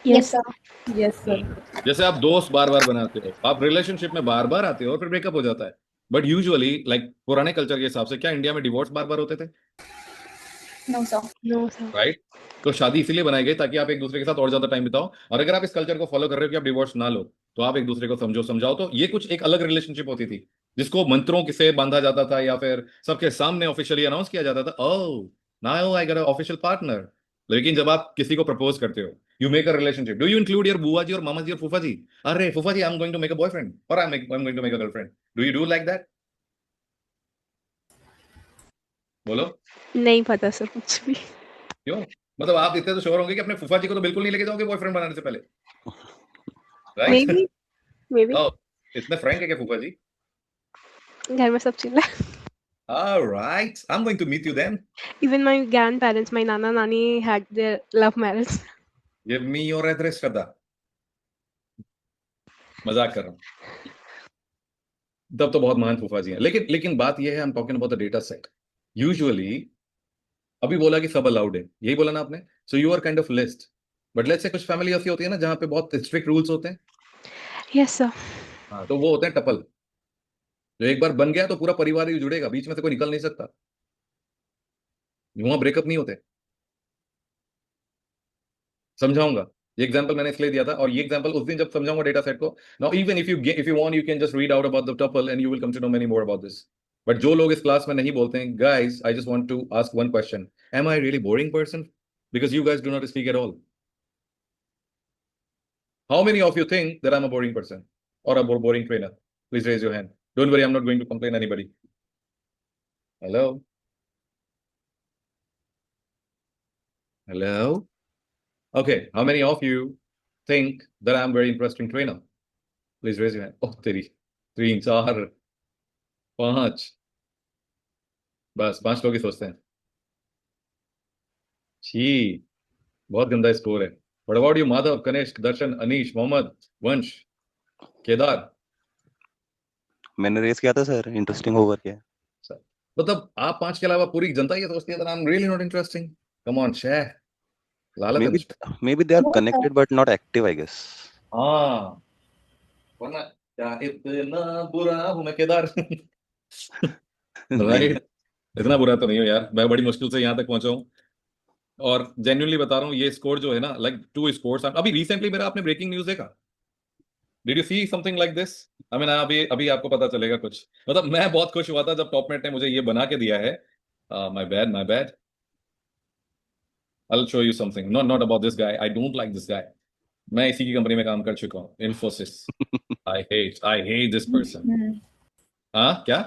yes sir. Yes, sir. जैसे आप दोस्त बार बार बनाते हो, आप रिलेशनशिप में बार बार आते हो और फिर ब्रेकअप हो जाता है, बट यूजुअली लाइक पुराने कल्चर के हिसाब से क्या इंडिया में डिवोर्स बार बार होते थे? No sir. No sir. Right? तो शादी इसीलिए बनाई गई ताकि आप एक दूसरे के साथ और ज्यादा टाइम बिताओ, और अगर आप इस कल्चर को फॉलो कर रहे हो कि आप डिवोर्स ना लो, तो आप एक दूसरे को समझाओ। तो ये कुछ एक अलग रिलेशनशिप होती थी जिसको मंत्रों से बांधा जाता था या फिर सबके सामने ऑफिशियली अनाउंस किया जाता था, ओह now I got a official partner. लेकिन जब आप किसी को प्रपोज करते हो, you make a relationship, do you include your बुआ जी और मामा जी और फूफा जी? अरे फूफा जी, I am going to make a boyfriend और I am going to make a girlfriend. Do you do like that? बोलो नहीं पता सर कुछ भी। क्यों? मतलब आप इतने तो श्योर होंगे कि अपने फूफा जी को तो बिल्कुल नहीं लेके जाओगे बॉयफ्रेंड बनाने से पहले, मे राइट? बी मे बी इतने फ्रैंक है क्या फूफा जी? घर में सब चिल है। All right, I'm going to meet you then. Even my grandparents, my nana nani had their love marriage. Give me your address, Shraddha. मजाक कर रहा हूँ। तब तो बहुत महान फूफा जी हैं, लेकिन बात यह है, I'm talking about the data set. Usually, अभी बोला कि सब अलाउड है, यही बोला ना आपने? So you are kind of list. But let's say कुछ फैमिली ऐसी होती है ना जहाँ पे बहुत स्ट्रिक्ट रूल्स होते हैं। Yes sir. हाँ, तो वो होते हैं टपल। जो एक बार बन गया तो पूरा परिवार ही जुड़ेगा, बीच में से कोई निकल नहीं सकता। वहां ब्रेकअप नहीं होते। समझाऊंगा, ये एग्जांपल मैंने इसलिए दिया था, और ये एग्जांपल उस दिन जब समझाऊंगा डेटा सेट को। Now even if you want you can just read out about the tuple and you will come to know many more about this. But जो लोग इस क्लास में नहीं बोलते हैं, guys I just want to ask one question, am I really boring person? Because you guys do not speak at all. How many of you think that I am a boring person और a boring trainer? Please raise your hand. Don't worry, I am not going to complain anybody. Hello hello, okay, how many of you think that I'm very interesting trainer? Please raise your hand. Oh, तेरी 3 4 5, बस 5 लोग ही सोचते हैं। छी, बहुत गंदा score है। What about you, Madhav, Kanishka, दर्शन, अनीश, मोहम्मद, वंश, केदार? मैंने रेस किया था सर, इंटरेस्टिंग होगा क्या? मतलब आप 5 के अलावा पूरी जनता ये सोचती है that I'm really not interesting? Come on, share. लालच है ना? Maybe they are connected but not active, I guess. हाँ, वरना क्या इतना बुरा हूँ मैं केदार? राइट? इतना बुरा तो नहीं हो यार, मैं बड़ी मुश्किल से यहाँ तक पहुंचा हूँ, और जेन्युइनली बता रहा हूँ, ये स्कोर जो है ना, लाइक 2 स्कोर्स। अभी रिसेंटली मेरा आपने ब्रेकिंग न्यूज देखा? Did you see something like this? I mean अभी आपको पता चलेगा कुछ। मतलब मैं बहुत खुश हुआ था जब टॉपनेट ने मुझे ये बना के दिया है। My bad. I'll show you something. Not about this guy. I don't like this guy. मैं इसी की कंपनी में काम कर चुका हूँ, Infosys. I hate this person. हाँ क्या?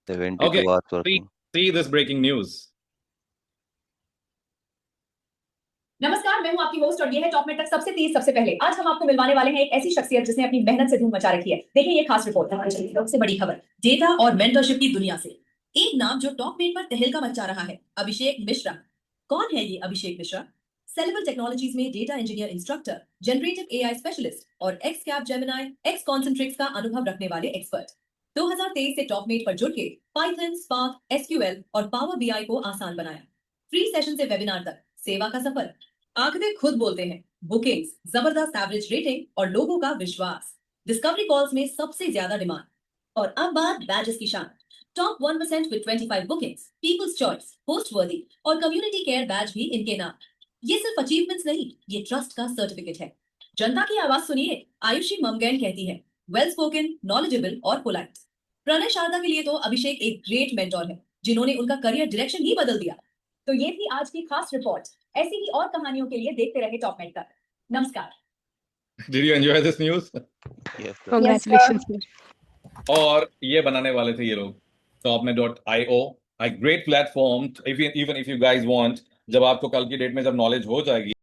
72 Okay, hours working. see this breaking news. नमस्कार, मैं हूं आपकी होस्ट और ये है टॉप में तक सबसे तेज सबसे पहले। आज हम आपको मिलवाने वाले हैं एक ऐसी शख्सियत जिसने अपनी मेहनत से धूम मचा रखी है। देखिए ये खास रिपोर्ट, सबसे बड़ी खबर डेटा और मेंटरशिप की दुनिया से। एक नाम जो टॉप मेट पर तहलका मचा रहा है, अभिषेक मिश्रा। कौन है ये अभिषेक मिश्रा? सेलेबल टेक्नोलॉजीज में data engineer instructor, generative AI specialist और ex Capgemini, ex Concentrix का अनुभव रखने वाले एक्सपर्ट। 2023 से टॉप मेट पर जुड़ के पाइथन, स्पार्क, एसक्यूएल और पावर बीआई को आसान बनाया। फ्री सेशन से वेबिनार तक सेवा का सफर। आंकड़े खुद बोलते हैं, बुकिंग्स, जबरदस्त एवरेज रेटिंग और लोगों का विश्वास। डिस्कवरी कॉल्स में सबसे ज्यादा डिमांड। और अब बात बैजेस की शान। Top 1% with 25 bookings, people's choice, host वर्दी और कम्युनिटी केयर बैज भी इनके नाम। ये सिर्फ अचीवमेंट्स नहीं, ये ट्रस्ट का सर्टिफिकेट है। जनता की आवाज सुनिए, आयुषी ममगैन कहती है, वेल स्पोकन, नॉलेजेबल और पोलाइट। प्रणय शारदा के लिए तो अभिषेक एक ग्रेट मेंटोर है, जिन्होंने उनका करियर डायरेक्शन ही बदल दिया। तो ये थी आज की खास रिपोर्ट। ऐसी ही और कहानियों के लिए देखते रहे टॉप मेट तक। नमस्कार। Did you enjoy this news? Yes, sir. Congratulations, sir. और ये बनाने वाले थे ये लोग topnet.io, a great platform. Even if you guys want, जब आपको कल की डेट में जब नॉलेज हो जाएगी